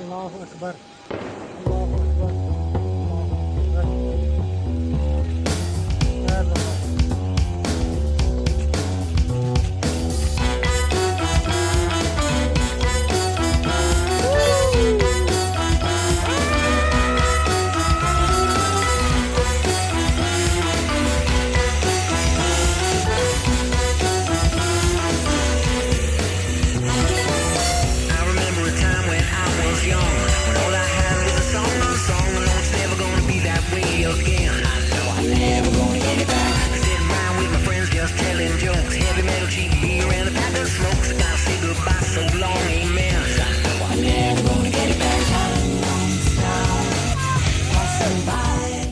Allahu Akbar. Allahu Akbar. Allahu Akbar.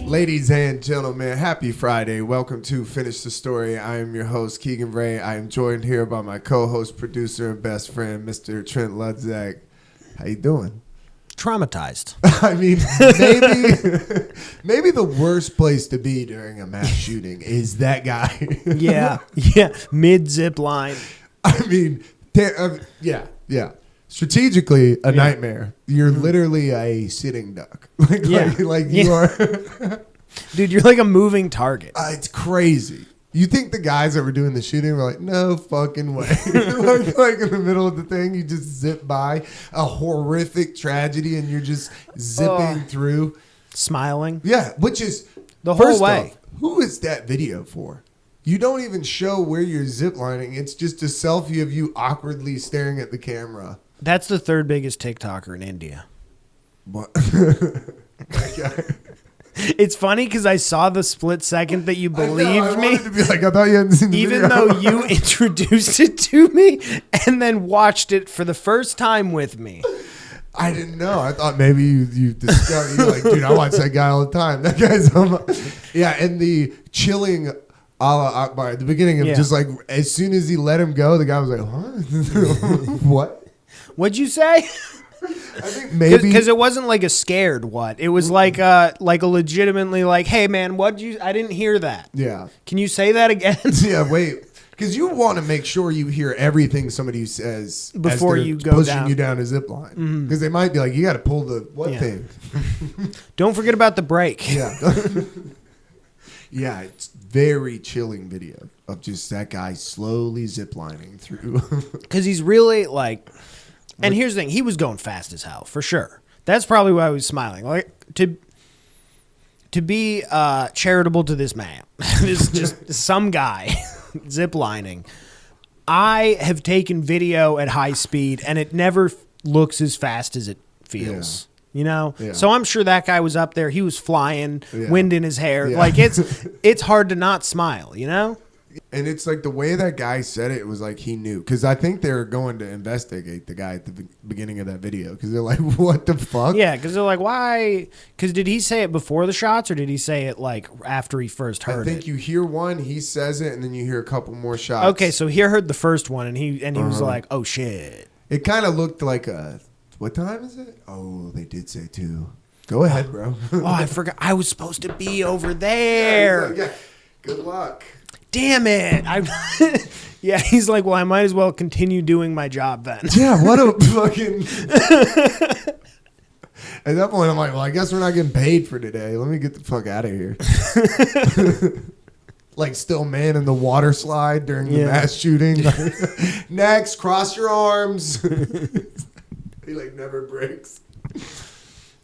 Ladies and gentlemen, happy Friday. Welcome to Finish the Story. I am your host, Keegan Ray. I am joined here by my co-host, producer, and best friend, Mr. Trent Ludzak. How you doing? Traumatized. I mean, maybe the worst place to be during a mass shooting is that guy. Yeah. Mid zip line. I mean, yeah. Strategically, a nightmare. You're literally a sitting duck. Like you are. Dude, you're like a moving target. It's crazy. You think the guys that were doing the shooting were like, no fucking way. like in the middle of the thing, you just zip by a horrific tragedy and you're just zipping through. Smiling. Yeah, which is the whole way. Off, who is that video for? You don't even show where you're ziplining. It's just a selfie of you awkwardly staring at the camera. That's the third biggest TikToker in India. What? It's funny because I saw the split second that you believed me. To be like, I thought you hadn't seen the even video. though you introduced it to me and then watched it for the first time with me. I didn't know. I thought maybe you discovered. You're like, dude, I watch that guy all the time. That guy's yeah, and the chilling Allah Akbar at the beginning of just like, as soon as he let him go, the guy was like, huh? What? What'd you say? I think maybe because it wasn't like a scared what. It was like a legitimately like, hey man, I didn't hear that. Yeah. Can you say that again? Yeah, wait. Because you want to make sure you hear everything somebody says before as you go pushing down. you down a zip line. Because they might be like, you got to pull the thing. Don't forget about the break. Yeah. Yeah, it's very chilling video of just that guy slowly ziplining through. Because he's really like, and here's the thing, he was going fast as hell, for sure. That's probably why I was smiling. Like, to be charitable to this man, this just some guy ziplining. I have taken video at high speed, and it never looks as fast as it feels. Yeah. You know? Yeah. So I'm sure that guy was up there. He was flying, wind in his hair. Yeah. Like, it's hard to not smile, you know? And it's like the way that guy said it was like he knew. Because I think they were going to investigate the guy at the beginning of that video. Because they're like, what the fuck? Yeah, because they're like, why? Because did he say it before the shots or did he say it like after he first heard it? I think you hear one, he says it, and then you hear a couple more shots. Okay, so he heard the first one and he was like, oh shit. It kind of looked like what time is it? Oh, they did say 2. Go ahead, bro. Oh, I forgot. I was supposed to be over there. Yeah. Good luck. Damn it. Yeah, he's like, well, I might as well continue doing my job then. Yeah, what a fucking... At that point, I'm like, well, I guess we're not getting paid for today. Let me get the fuck out of here. Like still man in the water slide during the mass shooting. Next, cross your arms. He like never breaks.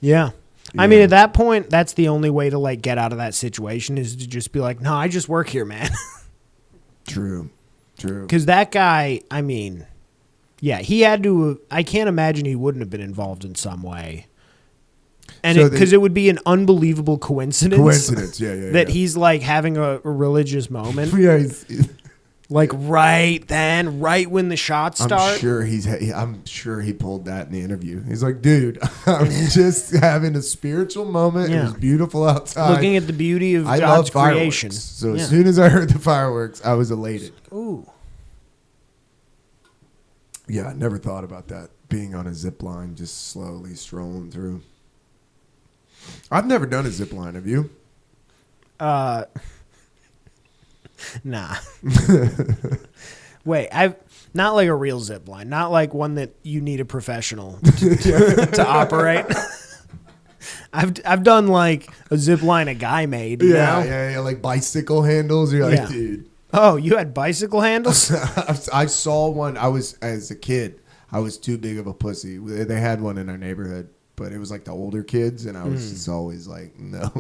Yeah. I mean, at that point, that's the only way to like get out of that situation is to just be like, no, I just work here, man. True. Because that guy, I mean, yeah, he had to, I can't imagine he wouldn't have been involved in some way. And because it would be an unbelievable coincidence. That he's like having a religious moment. Yeah, like right then, right when the shots start. I'm sure he pulled that in the interview. He's like, dude, I'm just having a spiritual moment. It was beautiful outside. Looking at the beauty of God's love creation. So as soon as I heard the fireworks, I was elated. Ooh. Yeah, I never thought about that. Being on a zip line, just slowly strolling through. I've never done a zip line. Have you? Nah. Wait, I've not like a real zip line, not like one that you need a professional to operate. I've done like a zip line a guy made. You know? Yeah, like bicycle handles. You're like, dude. Oh, you had bicycle handles? I saw one. As a kid, I was too big of a pussy. They had one in our neighborhood, but it was like the older kids, and I was just always like, no.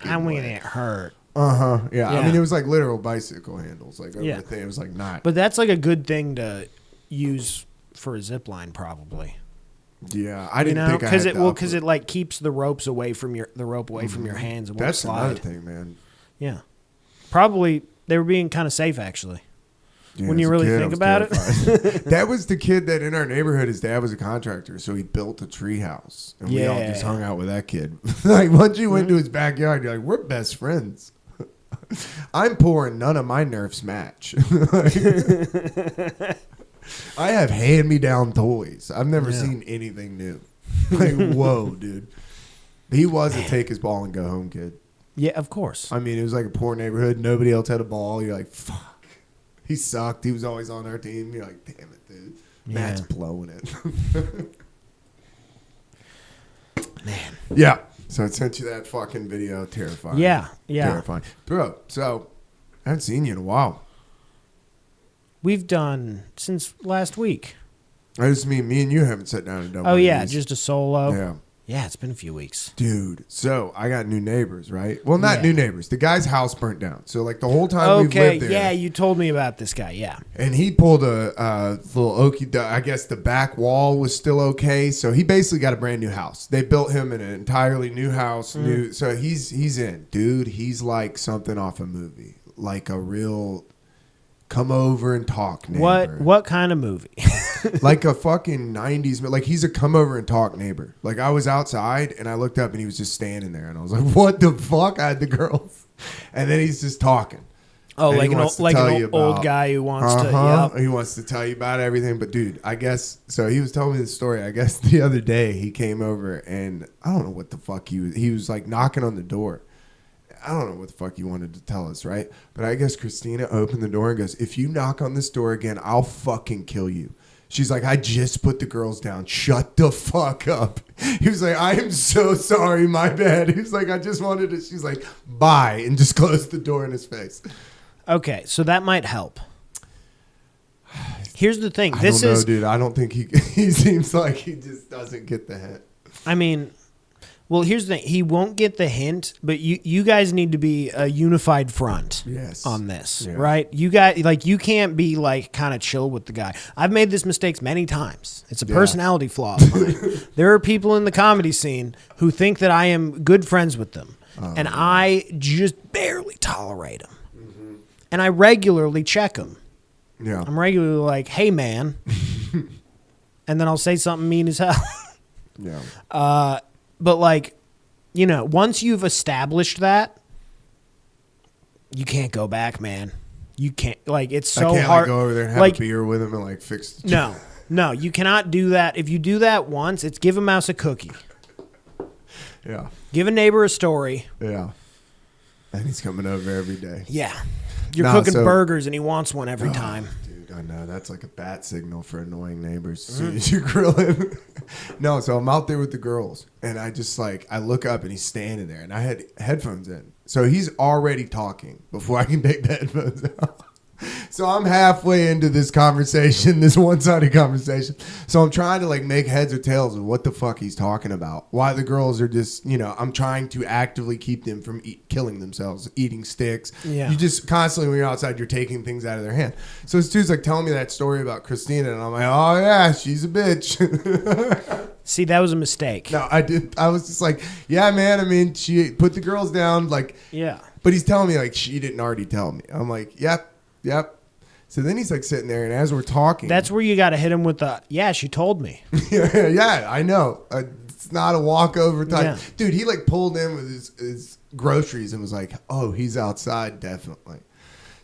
I'm gonna get hurt. Yeah. I mean, it was like literal bicycle handles. Like the thing. It was like not. But that's like a good thing to use for a zip line, probably. Yeah, I didn't think because it like keeps the ropes away from your from your hands and won't That's slide. another thing, man. Yeah, probably they were being kind of safe actually. Yeah, when you really think about it. That was the kid that in our neighborhood, his dad was a contractor, so he built a tree house, and we all just hung out with that kid. Like once you went to his backyard, you're like, we're best friends. I'm poor and none of my nerfs match. I have hand-me-down toys. I've never seen anything new. Like, whoa, dude. He was a take his ball and go home kid. Yeah, of course. I mean, it was like a poor neighborhood. Nobody else had a ball. You're like, fuck. He sucked. He was always on our team. You're like, damn it, dude. Matt's blowing it. Man. Yeah. So I sent you that fucking video. Terrifying. Yeah. Terrifying. Bro, so I haven't seen you in a while. We've done since last week. I just mean me and you haven't sat down and done Oh, one yeah. of these. Just a solo. Yeah. Yeah, it's been a few weeks. Dude, so I got new neighbors, right? Well, not new neighbors. The guy's house burnt down. So, like, the whole time we've lived there. Yeah, you told me about this guy, yeah. And he pulled a little okie, I guess the back wall was still okay. So, he basically got a brand new house. They built him an entirely new house. New. So, he's in. Dude, he's like something off a movie. Like a real come over and talk neighbor. What kind of movie? Like a fucking 90s, like he's a come over and talk neighbor. Like I was outside and I looked up and he was just standing there and I was like, what the fuck? I had the girls. And then he's just talking. Oh, and like an old guy who wants to. Yep. He wants to tell you about everything. But dude, I guess, so he was telling me the story. I guess the other day he came over and I don't know what the fuck he was like knocking on the door. I don't know what the fuck he wanted to tell us, right? But I guess Christina opened the door and goes, if you knock on this door again, I'll fucking kill you. She's like, I just put the girls down. Shut the fuck up. He was like, I am so sorry. My bad. He was like, I just wanted to. She's like, bye. And just closed the door in his face. Okay, so that might help. Here's the thing. I don't know, dude. I don't think he seems like he just doesn't get the hint. I mean, well, here's the thing. He won't get the hint, but you guys need to be a unified front on this, right? You guys, like, you can't be, like, kind of chill with the guy. I've made this mistake many times. It's a personality flaw of mine. There are people in the comedy scene who think that I am good friends with them, and I just barely tolerate them. Mm-hmm. And I regularly check them. Yeah. I'm regularly like, hey, man. And then I'll say something mean as hell. Yeah. But, like, you know, once you've established that, you can't go back, man. You can't. Like, it's so I can't hard. Like, go over there and have a beer with him and, like, fix the No, you cannot do that. If you do that once, it's give a mouse a cookie. Yeah. Give a neighbor a story. Yeah. And he's coming over every day. Yeah. You're cooking burgers and he wants one every time. Dude, I know. That's like a bat signal for annoying neighbors as soon as you grill him. No, so I'm out there with the girls and I just like, I look up and he's standing there and I had headphones in. So he's already talking before I can take the headphones out. So I'm halfway into this conversation, this one-sided conversation. So I'm trying to like make heads or tails of what the fuck he's talking about. Why the girls are just, you know, I'm trying to actively keep them from killing themselves, eating sticks. Yeah. You just constantly, when you're outside, you're taking things out of their hand. So this dude's like telling me that story about Christina, and I'm like, oh yeah, she's a bitch. See, that was a mistake. No, I didn't. I was just like, yeah, man. I mean, she put the girls down, like, yeah. But he's telling me like she didn't already tell me. I'm like, yep. So then he's like sitting there, and as we're talking, that's where you got to hit him with the, yeah, she told me. yeah, I know. It's not a walkover type. Yeah. Dude, he like pulled in with his groceries and was like, oh, he's outside, definitely.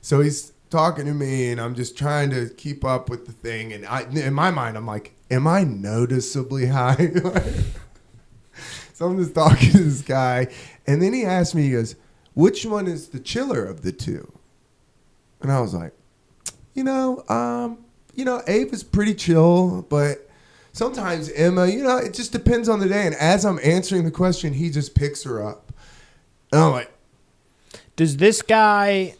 So he's talking to me, and I'm just trying to keep up with the thing. And in my mind, I'm like, am I noticeably high? So I'm just talking to this guy, and then he asked me, he goes, which one is the chiller of the two? And I was like, Abe is pretty chill, but sometimes Emma, it just depends on the day. And as I'm answering the question, he just picks her up. And I'm like, does this guy,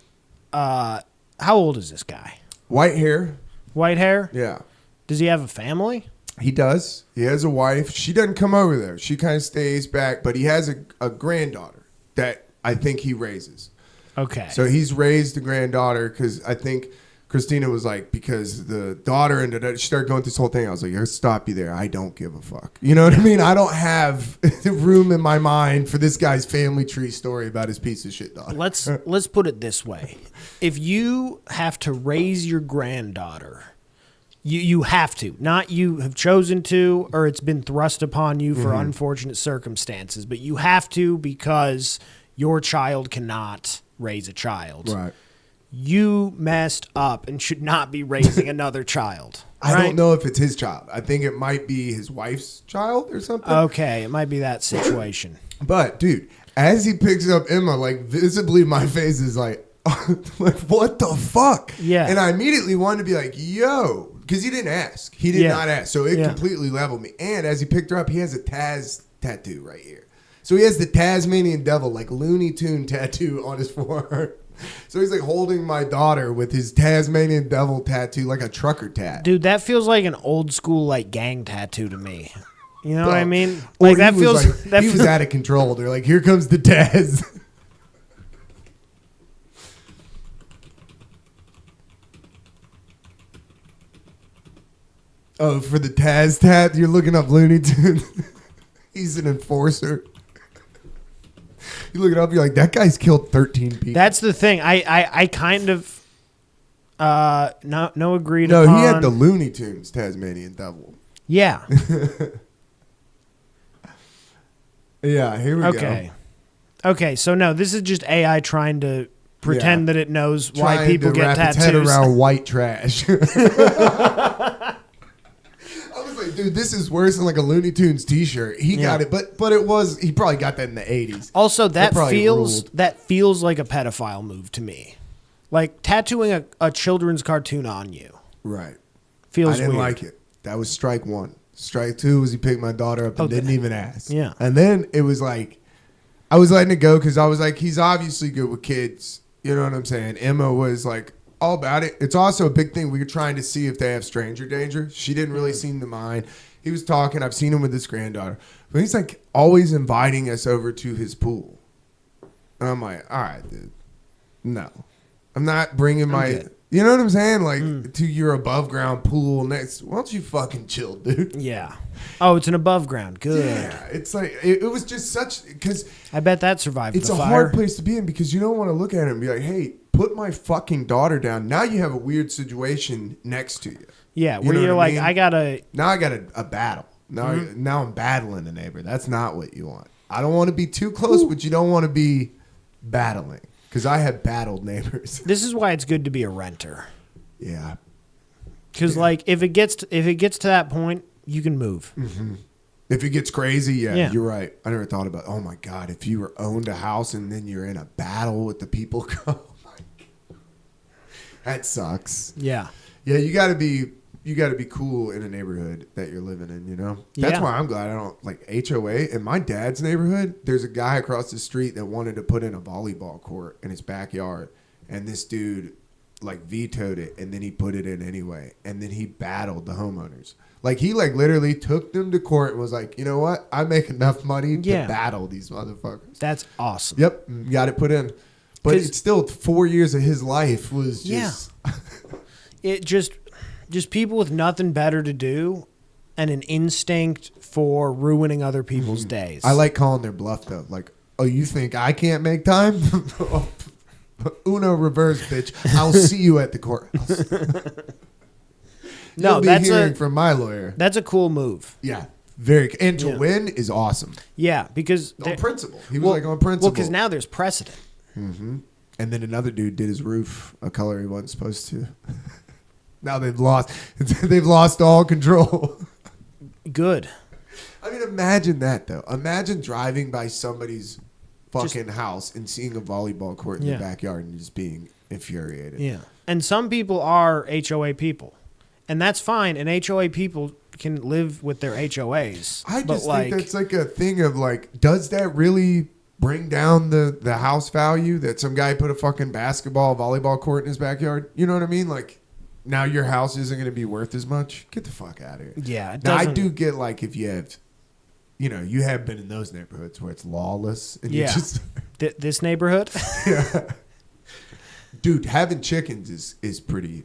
how old is this guy? white hair. White hair? Yeah. Does he have a family? He does. He has a wife. She doesn't come over there. She kind of stays back, but he has a granddaughter that I think he raises. Okay. So he's raised the granddaughter because I think Christina was like, because the daughter ended up, she started going through this whole thing. I was like, I'll stop you there. I don't give a fuck. You know what I mean? I don't have room in my mind for this guy's family tree story about his piece of shit daughter. Let's put it this way. If you have to raise your granddaughter, you have to. Not you have chosen to, or it's been thrust upon you for unfortunate circumstances, but you have to because your child cannot raise a child. Right. You messed up and should not be raising another child. I right? don't know if it's his child. I think it might be his wife's child or something. Okay, it might be that situation. But, dude, as he picks up Emma, like, visibly my face is like, like, what the fuck? Yeah. And I immediately wanted to be like, yo, because he didn't ask. He did not ask. So it completely leveled me. And as he picked her up, he has a Taz tattoo right here. So he has the Tasmanian devil, like Looney Tune tattoo on his forearm. So he's like holding my daughter with his Tasmanian devil tattoo, like a trucker tat. Dude, that feels like an old school like gang tattoo to me. You know what I mean? Or Like that he feels. was like, he was out of control. They're like, here comes the Taz. Oh, for the Taz tat, you're looking up Looney Tunes. He's an enforcer. You look it up, you're like, that guy's killed 13 people. That's the thing. I kind of no agreed No, upon. he had the Looney Tunes Tasmanian devil. Yeah. Yeah, here we Okay. Okay, so no, this is just AI trying to pretend that it knows why Trying people to get wrap tattoos. its head around white trash. I was like, dude, this is worse than like a Looney Tunes T-shirt. He got it, but it was, he probably got that in the 80s. Also, that probably ruled. feels like a pedophile move to me. Like tattooing a children's cartoon on you. Right. Feels I didn't weird. like it. That was strike one. Strike two was he picked my daughter up and didn't even ask. Yeah. And then it was like, I was letting it go because I was like, he's obviously good with kids. You know what I'm saying? Emma was like all about it. It's also a big thing. We were trying to see if they have stranger danger. She didn't really seem to mind. He was talking. I've seen him with his granddaughter. But he's like always inviting us over to his pool. And I'm like, all right, dude. No. I'm not bringing good. You know what I'm saying? Like to your above ground pool next. Why don't you fucking chill, dude? Yeah. Oh, it's an above ground. Good. Yeah. It's like, it was just such, because I bet that survived it's the a fire. hard place to be in because you don't want to look at it and be like, hey, put my fucking daughter down. Now you have a weird situation next to you. Yeah, You where know you're what I like, mean? I gotta. Now I got a battle. Now, now I'm battling a neighbor. That's not what you want. I don't want to be too close, but you don't want to be battling because I have battled neighbors. This is why it's good to be a renter. Yeah. Because like if it gets to that point, you can move. If it gets crazy, Yeah. you're right. I never thought about, oh my God, if you were owned a house and then you're in a battle with the people. Oh my God. That sucks. Yeah. Yeah, you got to be cool in a neighborhood that you're living in, you know? That's Yeah. why I'm glad I don't, like, HOA. In my dad's neighborhood, there's a guy across the street that wanted to put in a volleyball court in his backyard. And this dude, like, vetoed it, and then he put it in anyway. And then he battled the homeowners. Like, he, like, literally took them to court and was like, you know what? I make enough money to battle these motherfuckers. That's awesome. Yep, got it put in. But 'Cause- it's still 4 years of his life was just... It just people with nothing better to do and an instinct for ruining other people's days. I like calling their bluff, though. Like, oh, you think I can't make time? Uno reverse, bitch. I'll see you at the courthouse. No, You'll be that's hearing from my lawyer. That's a cool move. Yeah, and to win is awesome. Yeah, because On principle. He was like on principle. Well, because now there's precedent. And then another dude did his roof a color he wasn't supposed to. Now they've lost all control. Good. I mean, imagine that, though. Imagine driving by somebody's fucking house and seeing a volleyball court in your backyard and just being infuriated. Yeah. And some people are HOA people. And that's fine. And HOA people can live with their HOAs. I but just think that's like a thing of like, does that really bring down the house value that some guy put a fucking basketball, volleyball court in his backyard? You know what I mean? Like, now your house isn't going to be worth as much? Get the fuck out of here. Yeah. It Now, I doesn't- do get like if you have, you know, you have been in those neighborhoods where it's lawless. And you Yeah. just, This neighborhood? yeah. Dude, having chickens is pretty,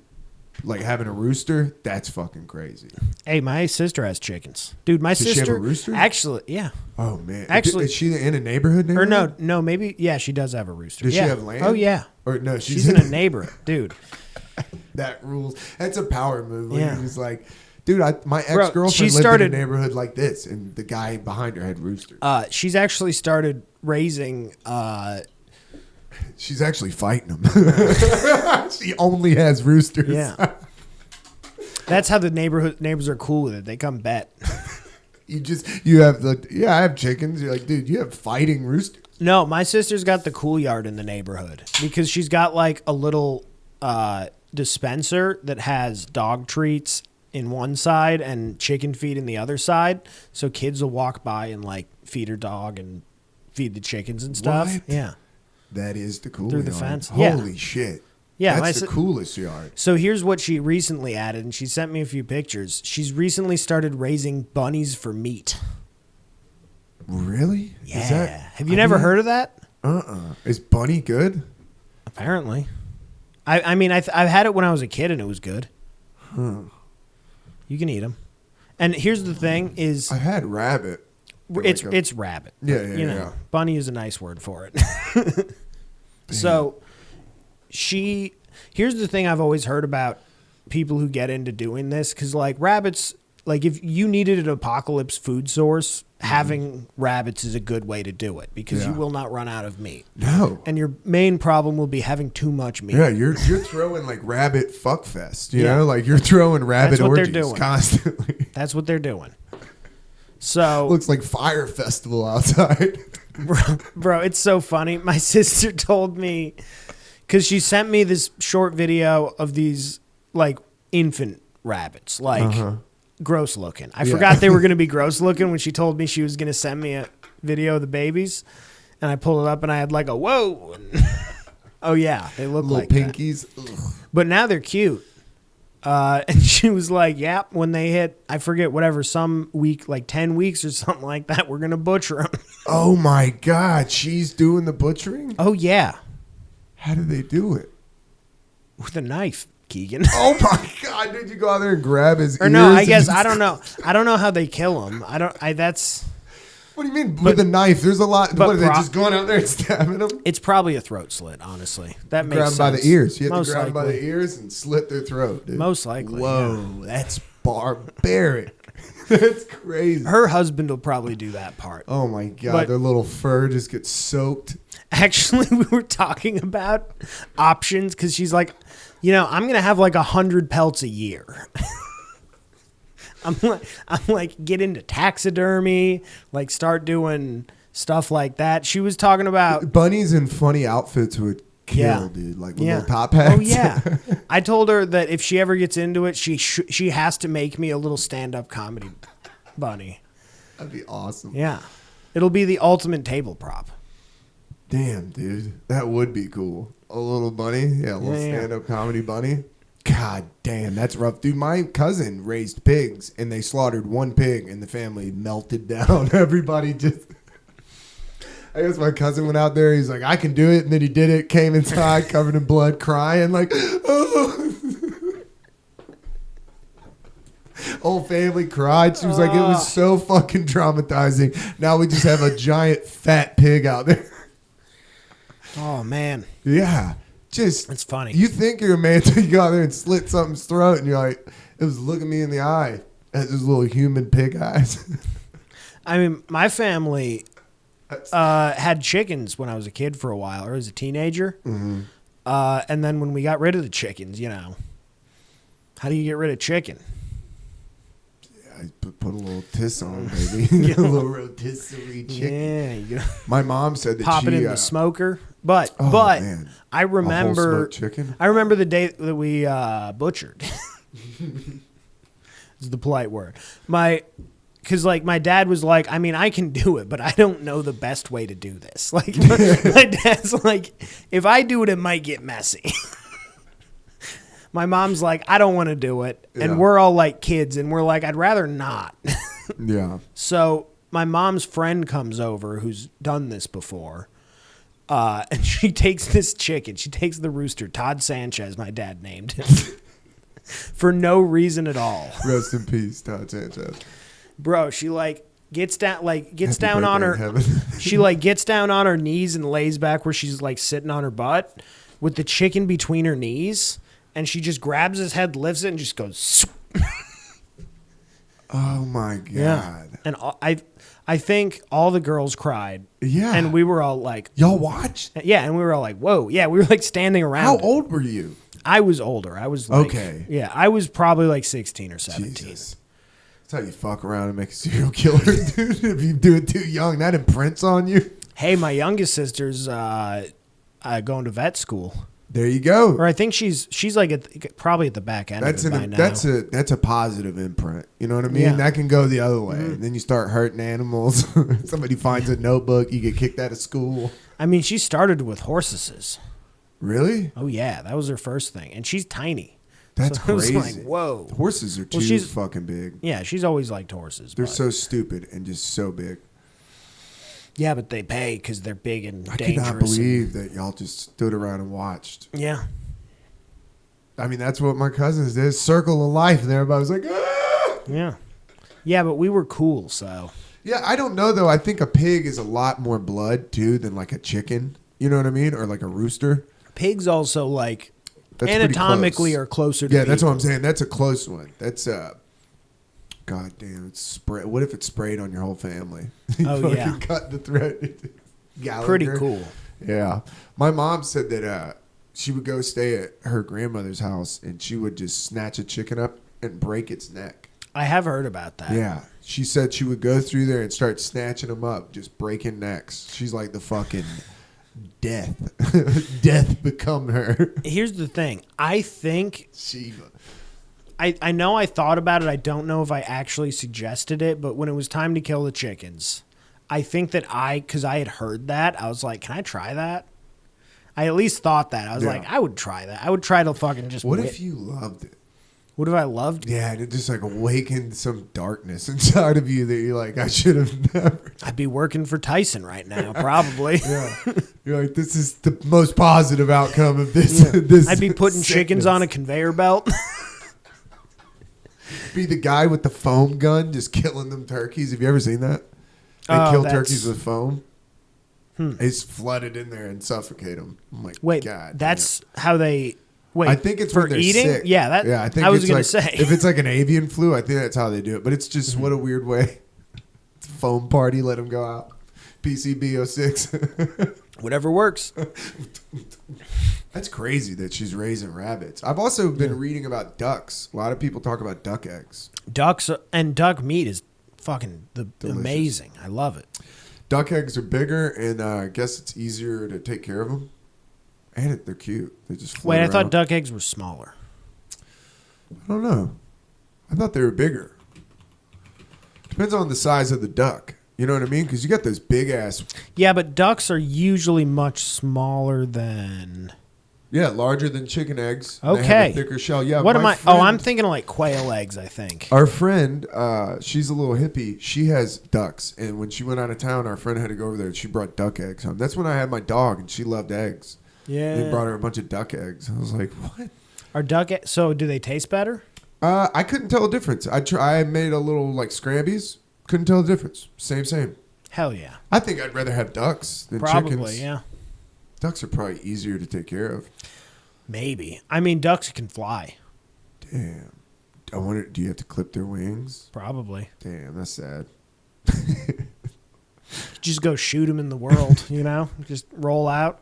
like having a rooster, that's fucking crazy. Hey, my sister has chickens. Dude, my Does she have sister. a rooster? Actually, yeah. Oh, man. Actually- is she in a neighborhood? Or no, maybe. Yeah, she does have a rooster. Does she Yeah. have land? Oh, yeah. Or no, She's in a neighborhood. Dude. That rules. That's a power move. When Yeah. He was like, dude, my Bro, ex-girlfriend she lived started- in a neighborhood like this, and the guy behind her had roosters. She's actually started raising. She's actually fighting them. She only has roosters. Yeah. That's how the neighbors are cool with it. They come bet. You have I have chickens. You're like, dude, you have fighting roosters. No, my sister's got the cool yard in the neighborhood because she's got like a little dispenser that has dog treats in one side and chicken feed in the other side. So kids will walk by and like feed her dog and feed the chickens and stuff. What? Yeah. That is the cool Through the yard. fence. Yeah. Holy shit. Yeah, That's the coolest yard. So here's what she recently added, and she sent me a few pictures. She's recently started raising bunnies for meat. Really? Yeah. Have you never heard of that? Is bunny good? Apparently. I mean, I've had it when I was a kid, and it was good. Huh. You can eat them. And here's the thing is... I had rabbit. It's rabbit. Yeah, But, yeah, you know, yeah. bunny is a nice word for it. So here's the thing I've always heard about people who get into doing this, because like rabbits, like if you needed an apocalypse food source, having rabbits is a good way to do it because you Yeah. will not run out of meat. No. And your main problem will be having too much meat. Yeah, you're throwing like rabbit fuckfest, you Yeah. know? Like you're throwing rabbit That's what they're orgies doing. constantly. That's what they're doing. So Looks like fire festival outside. Bro, it's so funny. My sister told me, because she sent me this short video of these like infant rabbits, like gross looking. I forgot they were going to be gross looking when she told me she was going to send me a video of the babies, and I pulled it up and I had like a whoa. Oh yeah, they look Little like that. pinkies. Ugh. But now they're cute. And she was like, "Yep, when they hit, I forget whatever, some week, like 10 weeks or something like that, we're gonna butcher them." Oh my God, she's doing the butchering? Oh yeah, How do they do it? with a knife, Keegan. Oh my God, did you go out there and grab his Or ears? no, I and guess just- I don't know. I don't know how they kill them. That's What do you mean with a knife? There's a lot. but What are they pro- just going out there and stabbing them? it's probably a throat slit. Honestly, that makes Grab sense. them by the ears. You have Most to grab them by likely. the ears and slit their throat, dude. Most likely, Whoa, that's barbaric. That's crazy. Her husband will probably do that part. Oh my God, But- their little fur just gets soaked. Actually, we were talking about options because she's like, I'm gonna have like 100 pelts a year. I'm like, get into taxidermy, like start doing stuff like that. She was talking about Bunnies in funny outfits would kill, Yeah. dude. Like with yeah. little top hats. Oh yeah. I told her that if she ever gets into it, she has to make me a little stand-up comedy bunny. That'd be awesome. Yeah. It'll be the ultimate table prop. Damn, dude. That would be cool. A little bunny. Yeah, a little Yeah. stand-up comedy bunny. God damn, that's rough. Dude, my cousin raised pigs, and they slaughtered one pig, and the family melted down. Everybody just... I guess my cousin went out there. He's like, I can do it. And then he did it, came inside, covered in blood, crying like, oh. Whole family cried. She was like, it was so fucking traumatizing. Now we just have a giant fat pig out there. Oh man. Yeah. Just It's funny. You think you're a man until you go out there and slit something's throat, and you're like, it was looking me in the eye. Has those little human pig eyes. I mean, my family had chickens when I was a kid for a while, or as a teenager. Mm-hmm. And then when we got rid of the chickens, how do you get rid of chicken? I put a little tiss on, baby. A little rotisserie chicken. Yeah, you My mom said that pop she it in the smoker, But man. I A whole remember smoked chicken? I remember the day that we butchered. Is the polite word. Because like my dad was like, I mean, I can do it, but I don't know the best way to do this. Like my dad's like, if I do it, it might get messy. My mom's like, I don't want to do it, and we're all like kids, and we're like, I'd rather not. Yeah. So my mom's friend comes over who's done this before, and she takes this chicken. She takes the rooster, Todd Sanchez, my dad named him, for no reason at all. Rest in peace, Todd Sanchez. Bro, she like gets down Happy down on her. birthday in heaven. She like gets down on her knees and lays back where she's like sitting on her butt with the chicken between her knees, and she just grabs his head, lifts it, and just goes. Swoop. Oh my god. Yeah, and I think all the girls cried. Yeah. And we were all like, y'all watched? yeah, and we were all like, whoa, yeah, we were like standing around. How it. old were you? I was older. I was like, Okay. Yeah, I was probably like 16 or 17. Jesus. That's how you fuck around and make a serial killer, dude. If you do it too young, that imprints on you. Hey, my youngest sister's going to vet school. There you go. Or I think she's like probably at the back end That's of it by now. that's a positive imprint. You know what I mean? Yeah. That can go the other way. And then you start hurting animals. Somebody finds a notebook, you get kicked out of school. I mean, she started with horses. Really? Oh yeah, that was her first thing, and she's tiny. That's So it was crazy. like, whoa. Horses are too she's- fucking big. Yeah, she's always liked horses. They're but- so stupid and just so big. Yeah, but they pay because they're big and I dangerous. cannot believe that y'all just stood around and watched. Yeah. I mean, that's what my cousins did. Circle of life. And everybody was like, ah! Yeah. Yeah, but we were cool, so. Yeah, I don't know, though. I think a pig is a lot more blood, too, than like a chicken. You know what I mean? Or like a rooster. Pigs also, like, That's anatomically pretty are closer to Yeah, that's what people. I'm saying. That's a close one. That's God damn, it's spray. What if it sprayed on your whole family? You Oh, fucking yeah. cut the throat. Pretty Gallagher. cool. Yeah, my mom said that she would go stay at her grandmother's house and she would just snatch a chicken up and break its neck. I have heard about that. Yeah, she said she would go through there and start snatching them up, just breaking necks. She's like the fucking death. Death become her. Here's the thing. I think Shiva. I know I thought about it. I don't know if I actually suggested it, but when it was time to kill the chickens, I think that because I had heard that, I was like, can I try that? I at least thought that. I was Yeah. like, I would try that. I would try to fucking just What if you loved it? What if I loved? Yeah, and it just like awakened some darkness inside of you that you're like, I should have never. I'd be working for Tyson right now, probably. Yeah, you're like, this is the most positive outcome of this. This I'd be putting chickens on a conveyor belt. Be the guy with the foam gun just killing them turkeys. Have you ever seen that? They Oh, kill that's- turkeys with foam. It's flooded in there and suffocate them. I'm like, Wait, God, that's how they. Wait, I think it's for when they're eating. sick. Yeah, that. Yeah, I think I was it's gonna like, say if it's like an avian flu, I think that's how they do it. But it's just what a weird way. It's a foam party, let them go out. PCB 06. whatever works. That's crazy that she's raising rabbits. I've also been reading about ducks. A lot of people talk about duck eggs. Ducks and duck meat is fucking Delicious. amazing. I love it. Duck eggs are bigger, and I guess it's easier to take care of them. And they're cute. They just float Wait, I around. thought duck eggs were smaller. I don't know. I thought they were bigger. Depends on the size of the duck. You know what I mean? Because you got those big ass. Yeah, but ducks are usually much smaller than. Yeah, larger than chicken eggs. They have Okay. a thicker shell. Yeah. What my am I? friend- Oh, I'm thinking of like quail eggs. I think. Our friend, she's a little hippie. She has ducks, and when she went out of town, our friend had to go over there. And she brought duck eggs home. That's when I had my dog, and she loved eggs. Yeah. They brought her a bunch of duck eggs. I was like, what? Are so do they taste better? I couldn't tell the difference. I made a little like scrambies. Couldn't tell the difference. Same. Hell yeah. I think I'd rather have ducks than Probably, chickens. yeah. Ducks are probably easier to take care of. Maybe. I mean, ducks can fly. Damn. I wonder, do you have to clip their wings? Probably. Damn, that's sad. Just go shoot them in the world, you know? Just roll out.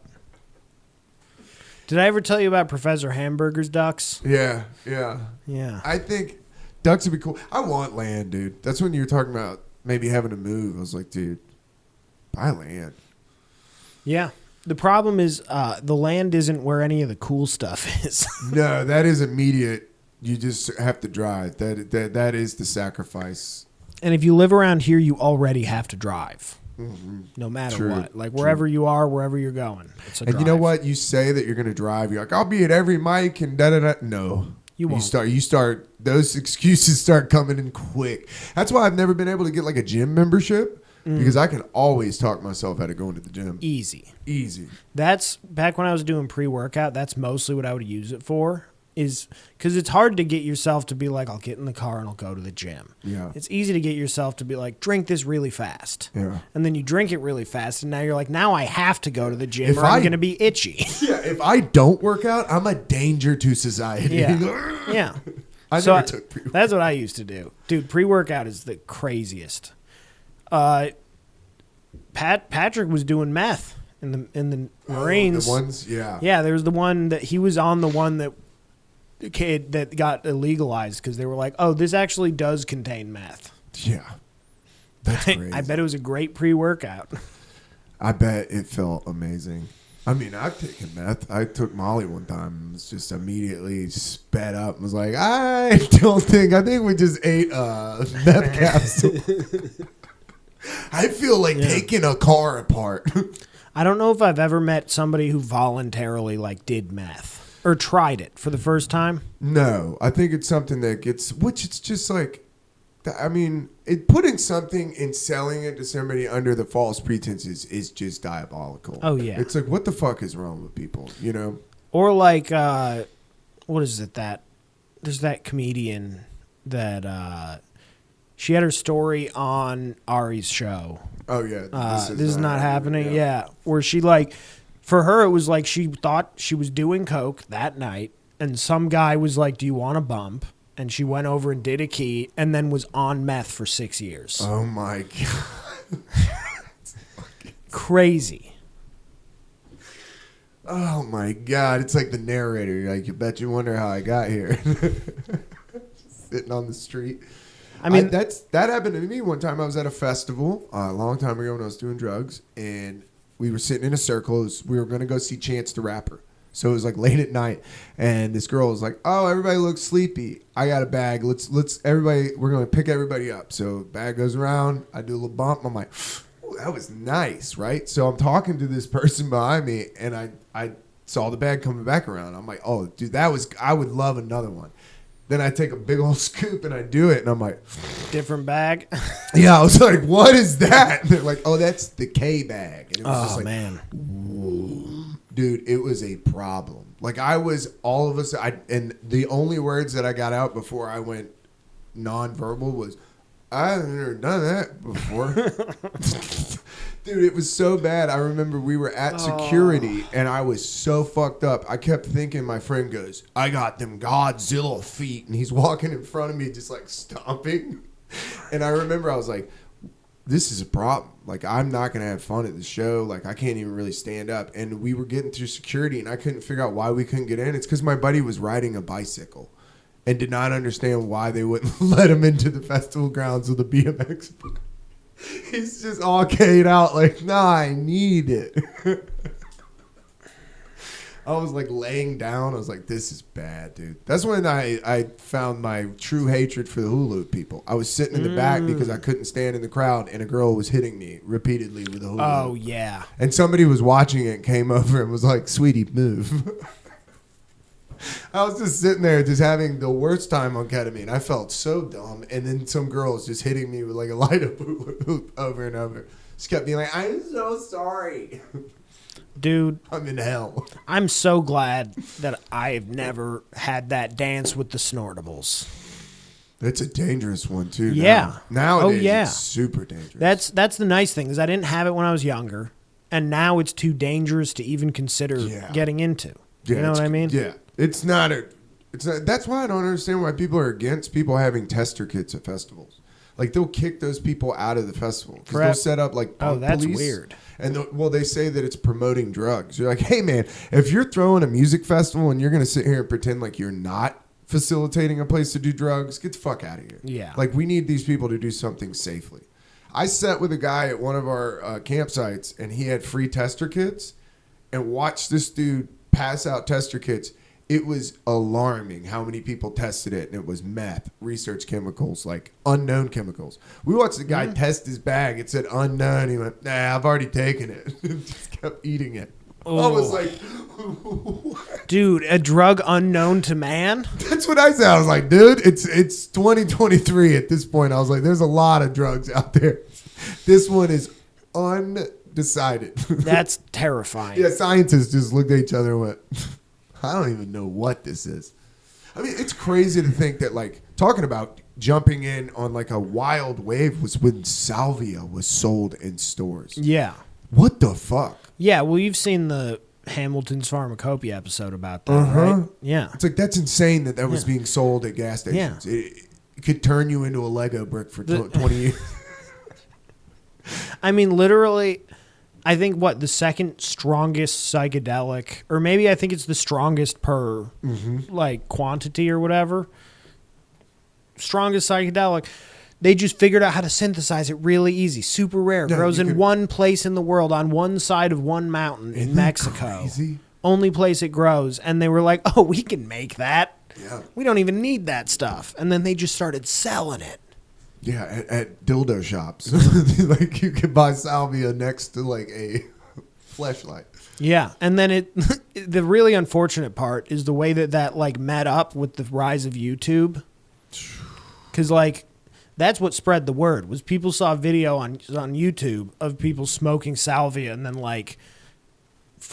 Did I ever tell you about Professor Hamburger's ducks? Yeah. Yeah. I think ducks would be cool. I want land, dude. That's when you were talking about maybe having to move. I was like, dude, buy land. Yeah. The problem is the land isn't where any of the cool stuff is. No, that is immediate. You just have to drive. That is the sacrifice. And if you live around here, you already have to drive. No matter True. what. Like wherever you are, wherever you're going. It's a And drive. you know what? You say that you're going to drive. You're like, I'll be at every mic and da-da-da. No. You won't. You start, those excuses start coming in quick. That's why I've never been able to get like a gym membership because I can always talk myself out of going to the gym. Easy. That's back when I was doing pre-workout, that's mostly what I would use it for. Is because it's hard to get yourself to be like, I'll get in the car and I'll go to the gym. Yeah. It's easy to get yourself to be like, drink this really fast. Yeah. And then you drink it really fast, and now you're like, now I have to go to the gym If or I'm I- going to be itchy. Yeah, if I don't work out, I'm a danger to society. Yeah. Yeah. I So never took pre-workout. That's what I used to do. Dude, pre-workout is the craziest. Patrick was doing meth in the Marines. The ones, yeah. Yeah, there was the one that he was on, the one that kid that got illegalized because they were like, oh, this actually does contain meth. Yeah. That's crazy. I bet it was a great pre-workout. I bet it felt amazing. I mean, I've taken meth. I took Molly one time and was just immediately sped up and was like, I think we just ate meth capsule. I feel like taking a car apart. I don't know if I've ever met somebody who voluntarily like did meth or tried it for the first time. No, I think it's something that gets, which it's just like, I mean, putting something and selling it to somebody under the false pretenses is just diabolical. Oh, yeah. It's like, what the fuck is wrong with people, you know? Or like, what is it that, there's that comedian that, she had her story on Ari's show. Oh, yeah. This is not happening. Yeah. Where she like, for her, it was like she thought she was doing coke that night, and some guy was like, do you want a bump? And she went over and did a key and then was on meth for 6 years. Oh, my God. Crazy. Oh, my God. It's like the narrator. You're like, you bet you wonder how I got here. Just sitting on the street. I mean, that happened to me one time. I was at a festival a long time ago when I was doing drugs, and we were sitting in a circle. We were going to go see Chance the Rapper. So it was like late at night, and this girl was like, "Oh, everybody looks sleepy. I got a bag. Let's everybody. We're going to pick everybody up." So bag goes around. I do a little bump. I'm like, "Ooh, that was nice, right?" So I'm talking to this person behind me, and I saw the bag coming back around. I'm like, "Oh, dude, I would love another one." Then I take a big old scoop and I do it, and I'm like, different bag. yeah, I was like, what is that? And they're like, oh, that's the K bag. And it was just like, man. whoa. Dude, it was a problem. Like all of us, and the only words that I got out before I went nonverbal was, I've never done that before. Dude, it was so bad. I remember we were at security, and I was so fucked up. I kept thinking, my friend goes, I got them Godzilla feet. And he's walking in front of me just like stomping. And I remember I was like, this is a problem. Like, I'm not going to have fun at the show. Like, I can't even really stand up. And we were getting through security, and I couldn't figure out why we couldn't get in. It's because my buddy was riding a bicycle and did not understand why they wouldn't let him into the festival grounds with a BMX. He's just all K'd out like, nah, I need it. I was like laying down. I was like, this is bad, dude. That's when I found my true hatred for the hula people. I was sitting in the back because I couldn't stand in the crowd, and a girl was hitting me repeatedly with a hula. Oh, yeah. And somebody was watching it and came over and was like, sweetie, move. I was just sitting there just having the worst time on ketamine. I felt so dumb. And then some girl was just hitting me with like a light up over and over. She kept being like, I'm so sorry. Dude. I'm in hell. I'm so glad that I've never had that dance with the snortables. It's a dangerous one too. Yeah. Nowadays, yeah. it's super dangerous. That's the nice thing is I didn't have it when I was younger. And now it's too dangerous to even consider getting into. Yeah, you know what I mean? Yeah. It's not. That's why I don't understand why people are against people having tester kits at festivals. Like, they'll kick those people out of the festival because they'll set up like punk that's police. weird. And they say that it's promoting drugs. You're like, hey man, if you're throwing a music festival and you're gonna sit here and pretend like you're not facilitating a place to do drugs, get the fuck out of here. Yeah. Like, we need these people to do something safely. I sat with a guy at one of our campsites, and he had free tester kits. and watched this dude pass out tester kits. It was alarming how many people tested it, and it was meth, research chemicals, like unknown chemicals. We watched the guy test his bag. It said unknown. He went, nah, I've already taken it. Just kept eating it. I was like, what? Dude, a drug unknown to man? That's what I said. I was like, dude, it's 2023 at this point. I was like, there's a lot of drugs out there. This one is undecided. That's terrifying. Yeah, scientists just looked at each other and went, I don't even know what this is. I mean, it's crazy to think that, like, talking about jumping in on, like, a wild wave was when salvia was sold in stores. Yeah. What the fuck? Yeah, well, you've seen the Hamilton's Pharmacopoeia episode about that, right? Yeah. It's like, that's insane that was being sold at gas stations. Yeah. It could turn you into a Lego brick for 20 years. I mean, literally, I think, the second strongest psychedelic, or maybe I think it's the strongest per, like, quantity or whatever. Strongest psychedelic. They just figured out how to synthesize it really easy. Super rare. Yeah, grows in one place in the world on one side of one mountain in Mexico. Crazy? Only place it grows. And they were like, oh, we can make that. Yeah. We don't even need that stuff. And then they just started selling it. Yeah, at dildo shops. Like, you could buy salvia next to, like, a fleshlight. Yeah. And then the really unfortunate part is the way that like met up with the rise of YouTube. Because, like, that's what spread the word, was people saw a video on YouTube of people smoking salvia and then, like,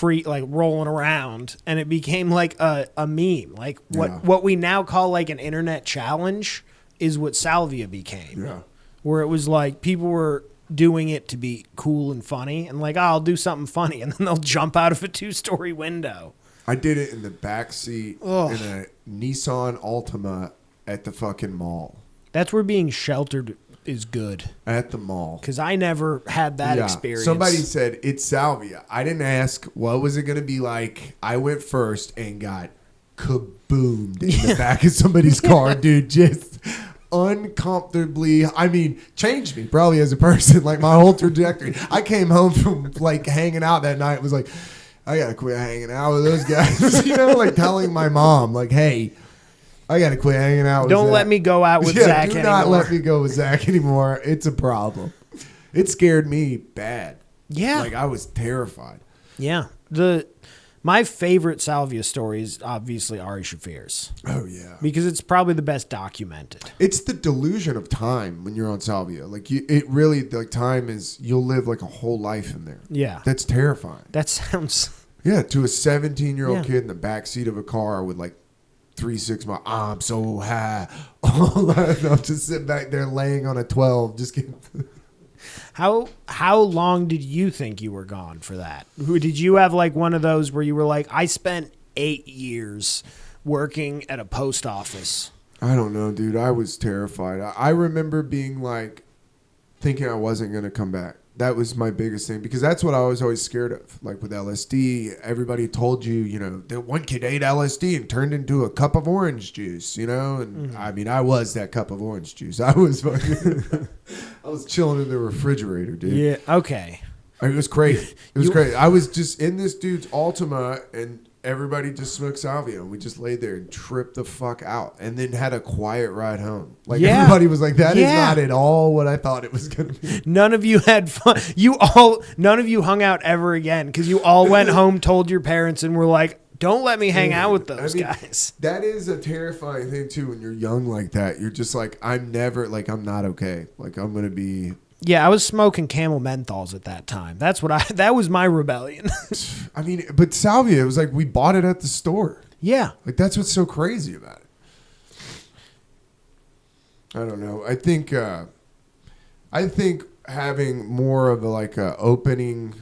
rolling around, and it became like a meme. Like, what we now call, like, an internet challenge is what salvia became. Yeah. Where it was like people were doing it to be cool and funny, and like, oh, I'll do something funny, and then they'll jump out of a 2-story window. I did it in the back seat in a Nissan Altima at the fucking mall. That's where being sheltered is good. At the mall. Because I never had that experience. Somebody said, it's salvia. I didn't ask, what was it going to be like? I went first and got kaboomed in the back of somebody's car, dude. Just uncomfortably, I mean, changed me probably as a person, like my whole trajectory. I came home from, like, hanging out that night, was like, I got to quit hanging out with those guys. You know, like telling my mom, like, hey, I got to quit hanging out with Don't Zach. let me go out with Zach anymore. Do not let me go with Zach anymore. It's a problem. It scared me bad. Yeah. Like, I was terrified. Yeah. My favorite salvia story is obviously Ari Shaffir's. Oh, yeah. Because it's probably the best documented. It's the delusion of time when you're on salvia. Like, it really, like, time is, you'll live like a whole life in there. Yeah. That's terrifying. That sounds... Yeah, to a 17-year-old kid in the backseat of a car with, like, 3-6 miles. I'm so high. I'm just sitting back there laying on a 12. Just kidding. How long did you think you were gone for that? Did you have, like, one of those where you were like, I spent 8 years working at a post office? I don't know, dude. I was terrified. I remember being like, thinking I wasn't going to come back. That was my biggest thing, because that's what I was always scared of. Like with LSD, everybody told you, you know, that one kid ate LSD and turned into a cup of orange juice, you know? And I mean, I was that cup of orange juice. I was fucking, I was chilling in the refrigerator, dude. Yeah, okay. It was crazy. It was crazy. I was just in this dude's Altima, and everybody just smoked salvia, and we just laid there and tripped the fuck out, and then had a quiet ride home. Like, everybody was like, that is not at all what I thought it was going to be. None of you had fun. None of you hung out ever again, because you all went home, told your parents, and were like, don't let me hang out with those guys. That is a terrifying thing, too, when you're young like that. You're just like, I'm not okay. Like, I'm going to be... Yeah, I was smoking Camel menthols at that time. That was my rebellion. I mean, but salvia, it was like we bought it at the store. Yeah. Like, that's what's so crazy about it. I don't know. I think having more of a opening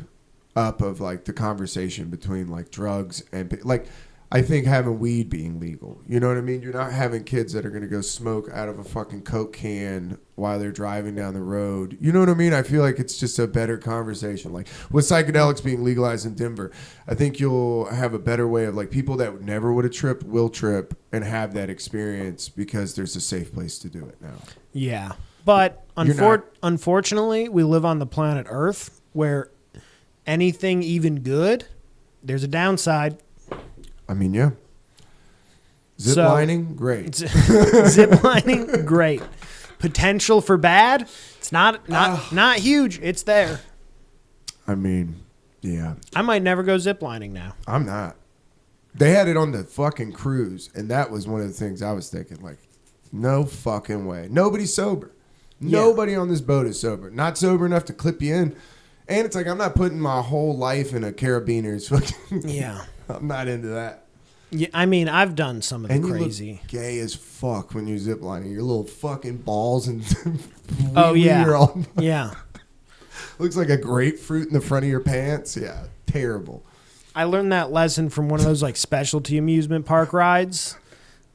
up of like the conversation between like drugs and like, I think having weed being legal, you know what I mean? You're not having kids that are going to go smoke out of a fucking Coke can while they're driving down the road. You know what I mean? I feel like it's just a better conversation. Like with psychedelics being legalized in Denver, I think you'll have a better way of like people that never would have tripped will trip and have that experience because there's a safe place to do it now. Yeah. But unfortunately, we live on the planet Earth where anything even good there's a downside. I mean, yeah. Zip So- lining, great. Zip lining, great. Potential for bad, it's not huge. It's there. I mean, yeah. I might never go zip lining now. I'm not. They had it on the fucking cruise, and that was one of the things I was thinking, like, no fucking way. Nobody's sober. Yeah. Nobody on this boat is sober. Not sober enough to clip you in. And it's like, I'm not putting my whole life in a carabiner's fucking... Yeah. I'm not into that. Yeah, I mean, I've done some of the And you crazy. look gay as fuck when you're ziplining. Your little fucking balls and... Oh, yeah. are all- Yeah. Looks like a grapefruit in the front of your pants. Yeah, terrible. I learned that lesson from one of those like specialty amusement park rides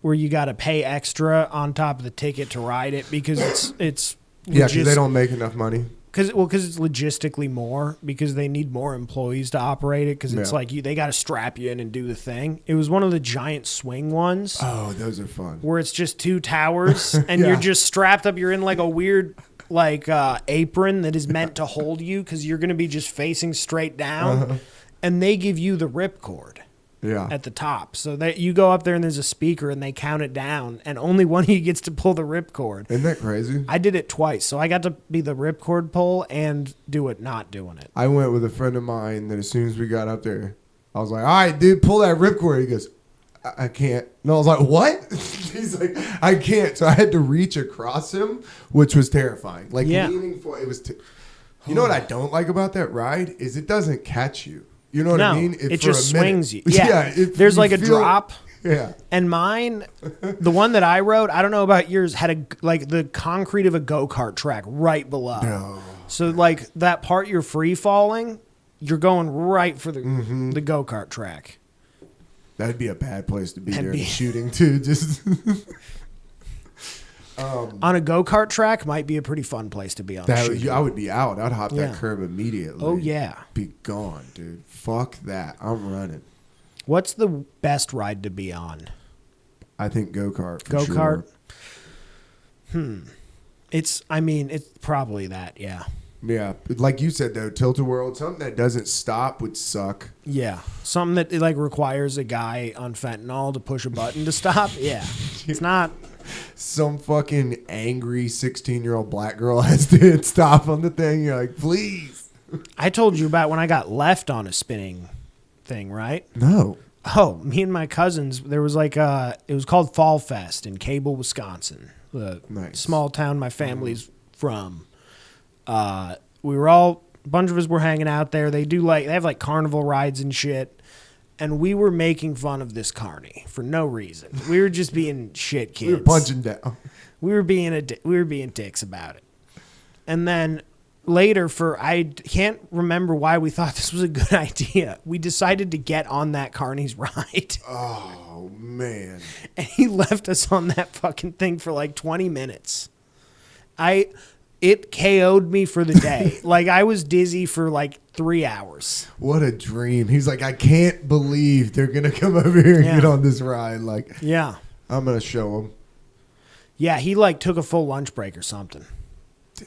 where you got to pay extra on top of the ticket to ride it because it's Yeah, because they don't make enough money. because it's logistically more because they need more employees to operate it because it's Yeah. like they got to strap you in and do the thing. It was one of the giant swing ones Oh, those are fun. where it's just two towers and Yeah. you're just strapped up. You're in like a weird like apron that is meant to hold you because you're going to be just facing straight down. And they give you the ripcord Yeah. at the top. So that you go up there and there's a speaker and they count it down and only one of you gets to pull the ripcord. Isn't that crazy? I did it twice. So I got to be the ripcord pull and do it not doing it. I went with a friend of mine that as soon as we got up there, I was like, all right, dude, pull that ripcord. He goes, I can't. And I was like, what? He's like, I can't. So I had to reach across him, which was terrifying. Like leaning for it was. You know what I don't like about that ride is it doesn't catch you. You know what I mean? It for just a minute- swings you. Yeah. There's you like a feel- drop. Yeah. And mine, the one that I rode, I don't know about yours, had like the concrete of a go-kart track right below. No. So like that part you're free falling, you're going right for the go-kart track. That'd be a bad place to be That'd there be- shooting too. Just On a go-kart track might be a pretty fun place to be on. that shooting. I would be out. I'd hop Yeah. that curb immediately. Oh, yeah. Be gone, dude. Fuck that. I'm running. What's the best ride to be on? I think go-kart. For Go-kart? Sure. It's probably that, yeah. Yeah. Like you said, though, tilt-a-whirl, something that doesn't stop would suck. Yeah. Something that like requires a guy on fentanyl to push a button to stop. Yeah. It's not. Some fucking angry 16-year-old black girl has to hit stop on the thing. You're like, please. I told you about when I got left on a spinning thing, right? No. Oh, me and my cousins, there was like it was called Fall Fest in Cable, Wisconsin, the Nice. small town my family's from. We were all, a bunch of us were hanging out there. They have like carnival rides and shit. And we were making fun of this carny for no reason. We were just being shit kids. We were punching down. We were being dicks about it. And then later, I can't remember why we thought this was a good idea. We decided to get on that carny's ride. Oh, man. And he left us on that fucking thing for like 20 minutes. It KO'd me for the day. Like I was dizzy for like 3 hours. What a dream. He's like, I can't believe they're going to come over here and get on this ride. Like, Yeah. I'm going to show them. Yeah, he like took a full lunch break or something. Damn.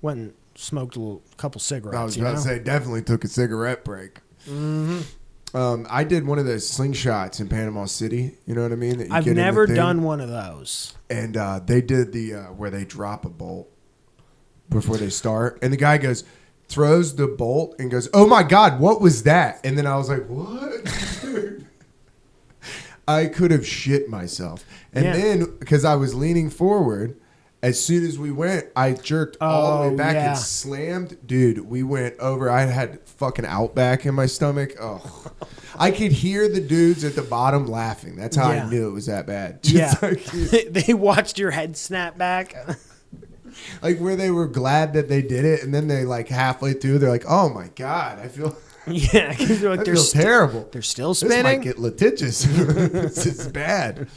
Went and smoked a couple cigarettes. I was you about to know? say, definitely took a cigarette break. Mm-hmm. I did one of those slingshots in Panama City. You know what I mean? That you I've get in the never thing. done one of those. And they did the where they drop a bolt before they start. And the guy throws the bolt and goes, oh my God, what was that? And then I was like, what? Dude. I could have shit myself. And then, because I was leaning forward, as soon as we went, I jerked all the way back and slammed. Dude, we went over. I had fucking Outback in my stomach. Oh, I could hear the dudes at the bottom laughing. That's how I knew it was that bad. Just They watched your head snap back. like where they were glad that they did it, and then they like halfway through, they're like, "Oh my God, I feel." Yeah, because I feel terrible. They're still This might spinning. get litigious. This is bad.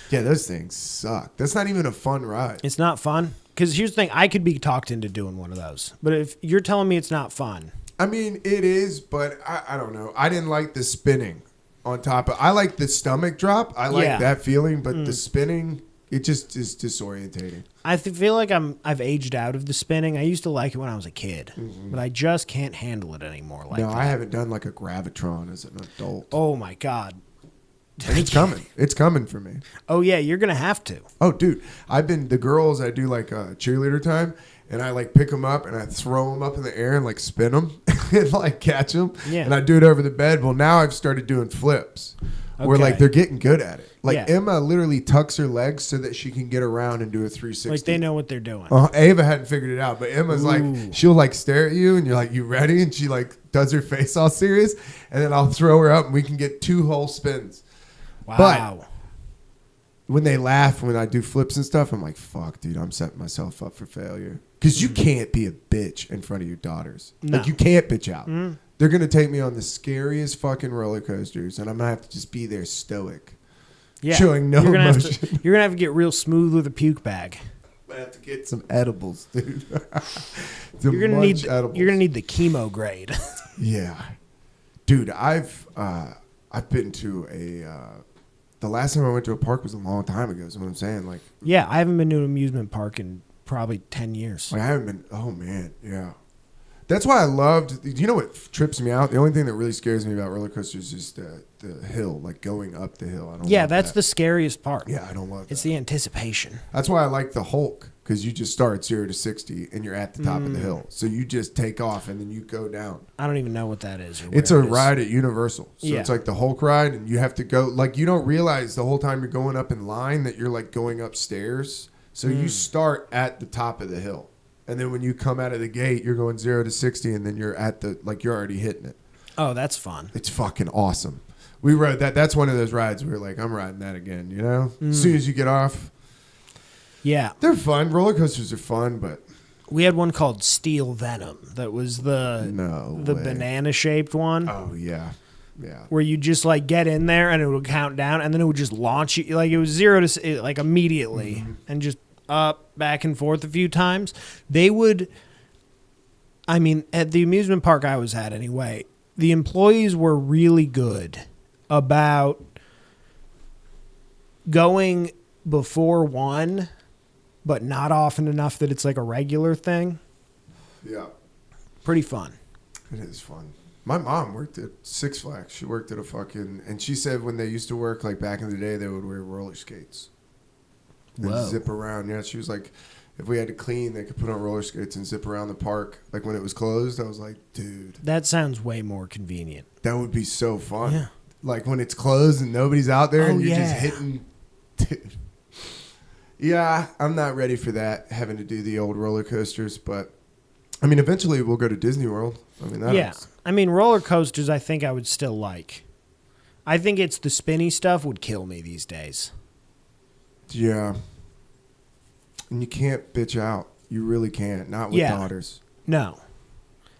Yeah, those things suck. That's not even a fun ride. It's not fun. Because here's the thing, I could be talked into doing one of those. But if you're telling me it's not fun. I mean, it is, but I don't know. I didn't like the spinning on top of. I like the stomach drop. I like that feeling, but the spinning, it just is disorientating. I feel like I've aged out of the spinning. I used to like it when I was a kid, but I just can't handle it anymore. Like No, that. I haven't done like a Gravitron as an adult. Oh my god. And it's coming. It's coming for me. Oh yeah, you're gonna have to. Oh, dude, the girls. I do like cheerleader time, and I like pick them up and I throw them up in the air and like spin them and like catch them. Yeah. And I do it over the bed. Well, now I've started doing flips, where Okay. like they're getting good at it. Like Yeah. Emma literally tucks her legs so that she can get around and do a 360. Like they know what they're doing. Ava hadn't figured it out, but Emma's Ooh. like, she'll like stare at you and you're like, you ready? And she like does her face all serious, and then I'll throw her up and we can get 2 whole spins. Wow. When they laugh when I do flips and stuff, I'm like, fuck, dude, I'm setting myself up for failure. Because you can't be a bitch in front of your daughters. No. Like, you can't bitch out. They're going to take me on the scariest fucking roller coasters, and I'm going to have to just be there stoic. Yeah. Showing no you're gonna emotion. You're gonna have to get real smooth with a puke bag. I have to get some edibles, dude. You're gonna need edibles. you're gonna need the chemo grade. Yeah. Dude, I've been to the last time I went to a park was a long time ago, is what I'm saying. Like, Yeah, I haven't been to an amusement park in probably 10 years. I haven't been. Oh man, yeah. That's why I loved. You know what trips me out? The only thing that really scares me about roller coasters is the hill, like going up the hill. I don't. Yeah, love that's that. the scariest part. Yeah, I don't love. It's that. the anticipation. That's why I like the Hulk, because you just start at 0 to 60 and you're at the top of the hill. So you just take off and then you go down. I don't even know what that is. It's a ride at Universal. So Yeah. it's like the Hulk ride, and you have to go. Like, you don't realize the whole time you're going up in line that you're like going upstairs. So you start at the top of the hill. And then when you come out of the gate, you're going 0 to 60, and then you're at you're already hitting it. Oh, that's fun. It's fucking awesome. We rode that. That's one of those rides we were like, I'm riding that again, you know? As soon as you get off. Yeah. They're fun. Roller coasters are fun, but We had one called Steel Venom that was the way. banana shaped one. Oh, yeah. Yeah. Where you just like get in there and it would count down and then it would just launch you. Like it was 0 to like immediately and just up, back and forth a few times. They would, I mean, at the amusement park I was at anyway, the employees were really good about going before 1, but not often enough that it's like a regular thing. Yeah. Pretty fun. It is fun. My mom worked at Six Flags. She worked at a fucking, and she said when they used to work, like back in the day, they would wear roller skates. And Whoa. zip around. Yeah, she was like, if we had to clean, they could put on roller skates and zip around the park. Like when it was closed, I was like, dude, That sounds way more convenient. that would be so fun. Yeah. Like when it's closed and nobody's out there Oh, and you're just yeah. hitting. Dude. Yeah, I'm not ready for that, having to do the old roller coasters. But, I mean, eventually we'll go to Disney World. I mean, that Yeah. is- I mean, roller coasters, I think I would still like. I think it's the spinny stuff would kill me these days. Yeah. And you can't bitch out. You really can't. Not with Yeah. daughters. No.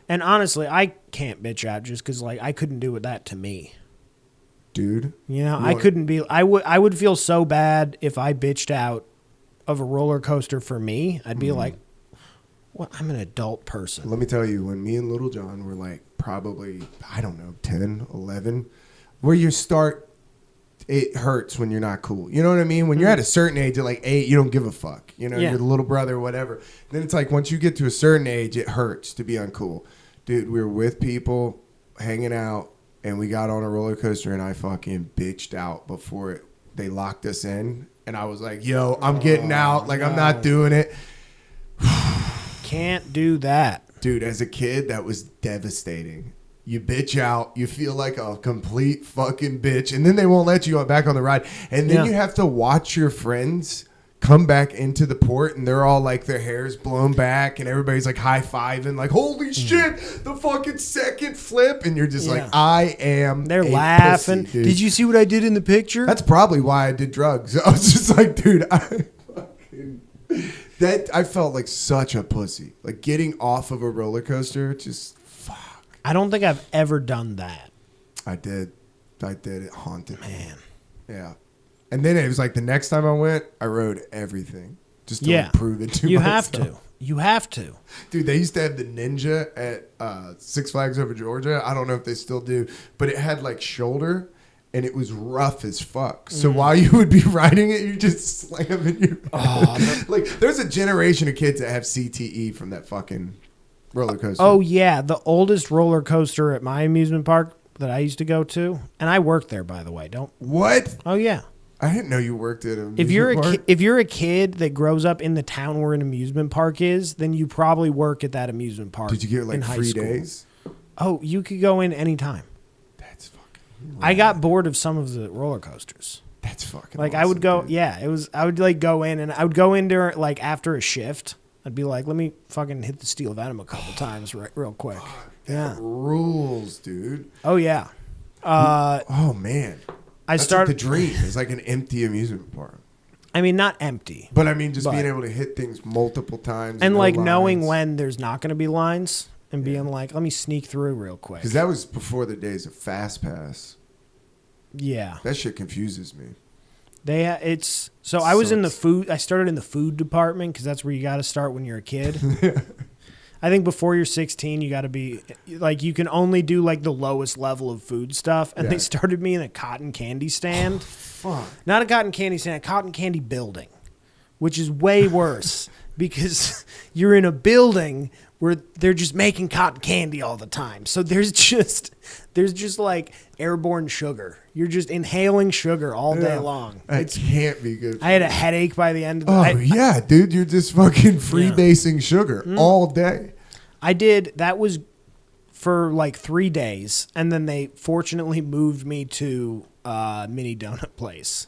And honestly, I can't bitch out just because, like, I couldn't do that to me. Dude. You know, You I want- couldn't be. I would feel so bad if I bitched out of a roller coaster for me. I'd be like, "What? I'm an adult person." Let me tell you, when me and Little John were like probably, I don't know, 10, 11, where you start, it hurts when you're not cool. You know what I mean? When you're at a certain age, at like 8, you don't give a fuck. You know, Yeah. you're the little brother or whatever. Then it's like once you get to a certain age, it hurts to be uncool. Dude, we were with people, hanging out, and we got on a roller coaster, and I fucking bitched out before they locked us in. And I was like, yo, I'm getting out. Like, I'm not doing it. Can't do that. Dude, as a kid, that was devastating. You bitch out. You feel like a complete fucking bitch. And then they won't let you back on the ride. And then Yeah. you have to watch your friends come back into the port, and they're all like their hair's blown back, and everybody's like high-fiving, like, holy shit, the fucking second flip. And you're just Yeah. like, I am They're a laughing. pussy, dude. Did you see what I did in the picture? That's probably why I did drugs. I was just like, dude, I felt like such a pussy. Like getting off of a roller coaster, just fuck. I don't think I've ever done that. I did. It haunted me. Man. Yeah. And then it was like the next time I went, I rode everything just to Yeah. prove it to You myself. have to. You have to. Dude, they used to have the Ninja at Six Flags over Georgia. I don't know if they still do, but it had like shoulder, and it was rough as fuck. So while you would be riding it, you just slam in your like there's a generation of kids that have CTE from that fucking roller coaster. Oh yeah, the oldest roller coaster at my amusement park that I used to go to, and I worked there, by the way. What? Oh yeah. I didn't know you worked at an If you're amusement park. if you're a kid that grows up in the town where an amusement park is, then you probably work at that amusement park. Did you get like in high free school. days? Oh, you could go in anytime. That's fucking. I got bored of some of the roller coasters. That's fucking. Like awesome, I would go, dude. yeah. It was. I would like go in, and I would go in during like after a shift. I'd be like, let me fucking hit the steel venom a couple times, real quick. Yeah. Rules, dude. Oh yeah. Oh man. That's started like the dream. It's like an empty amusement park. I mean, not empty, But I mean, just But- being able to hit things multiple times and no like knowing lines. when there's not going to be lines, and being like, let me sneak through real quick. Because that was before the days of Fast Pass. Yeah. That shit confuses me. I was in the Sucks. food. I started in the food department because that's where you got to start when you're a kid. I think before you're 16, you got to be like you can only do like the lowest level of food stuff. And Yeah. they started me in a cotton candy stand, Fuck. not a cotton candy stand, a cotton candy building, which is way worse because you're in a building where they're just making cotton candy all the time. So there's just like airborne sugar. You're just inhaling sugar all day long. That can't be good. I had a headache by the end of the Oh, night. yeah, dude. You're just fucking freebasing sugar all day. I did. That was for like 3 days. And then they fortunately moved me to mini donut place.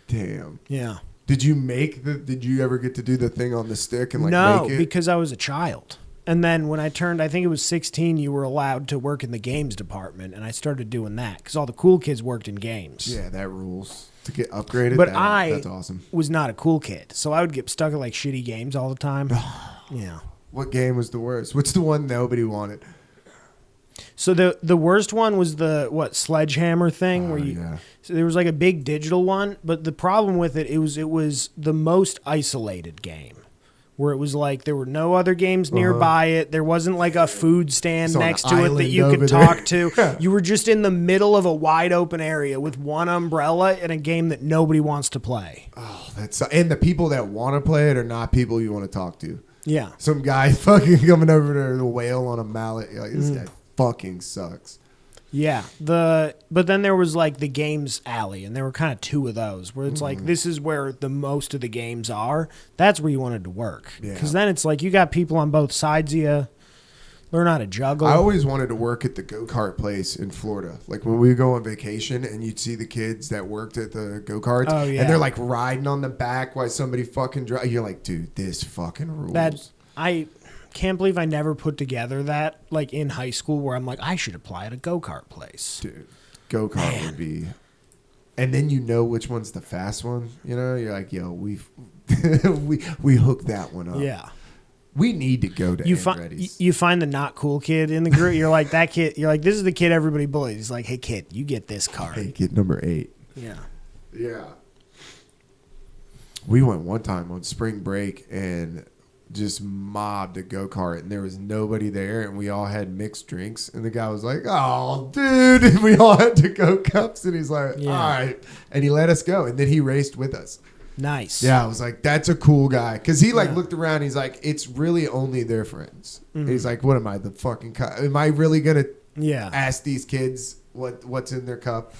Damn. Yeah. Did you ever get to do the thing on the stick and like No, make it? because I was a child. And then when I turned, I think it was 16, you were allowed to work in the games department. And I started doing that because all the cool kids worked in games. Yeah, that rules. To get upgraded, But that's awesome. was not a cool kid. So I would get stuck at like shitty games all the time. Yeah. What game was the worst? What's the one nobody wanted? So the worst one was the sledgehammer thing where you yeah. so there was like a big digital one, but the problem with it was the most isolated game. Where it was like there were no other games nearby it. There wasn't like a food stand It's on next an to it that island you over could there. talk to. You were just in the middle of a wide open area with one umbrella in a game that nobody wants to play. Oh, and the people that want to play it are not people you want to talk to. Yeah. Some guy fucking coming over there, the whale on a mallet. You're like, this guy fucking sucks. Yeah. But then there was like the games alley, and there were kind of two of those where it's like this is where the most of the games are. That's where you wanted to work. Yeah. Because then it's like you got people on both sides of you. Learn how to juggle. I always wanted to work at the go-kart place in Florida. Like when we go on vacation and you'd see the kids that worked at the go-karts. Oh, yeah. And they're like riding on the back while somebody fucking drives. You're like, dude, this fucking rules. I can't believe I never put together that like in high school where I'm like I should apply at a go-kart place. Dude, go-kart would be... And then you know which one's the fast one. You know, you're like, yo, we hooked that one up. Yeah. We need to go to Andretti's. You find the not cool kid in the group. You're like that kid. You're like this is the kid everybody bullies. He's like, hey kid, you get this card. Hey, kid number 8. Yeah. Yeah. We went one time on spring break and just mobbed a go-kart, and there was nobody there, and we all had mixed drinks, and the guy was like, oh, dude, and we all had to go cups, and he's like, Yeah. all right, and he let us go, and then he raced with us. Nice. Yeah, I was like, that's a cool guy, because he like Yeah. looked around, he's like, it's really only their friends. He's like, what am I, the fucking am I really gonna Yeah. ask these kids what's in their cup?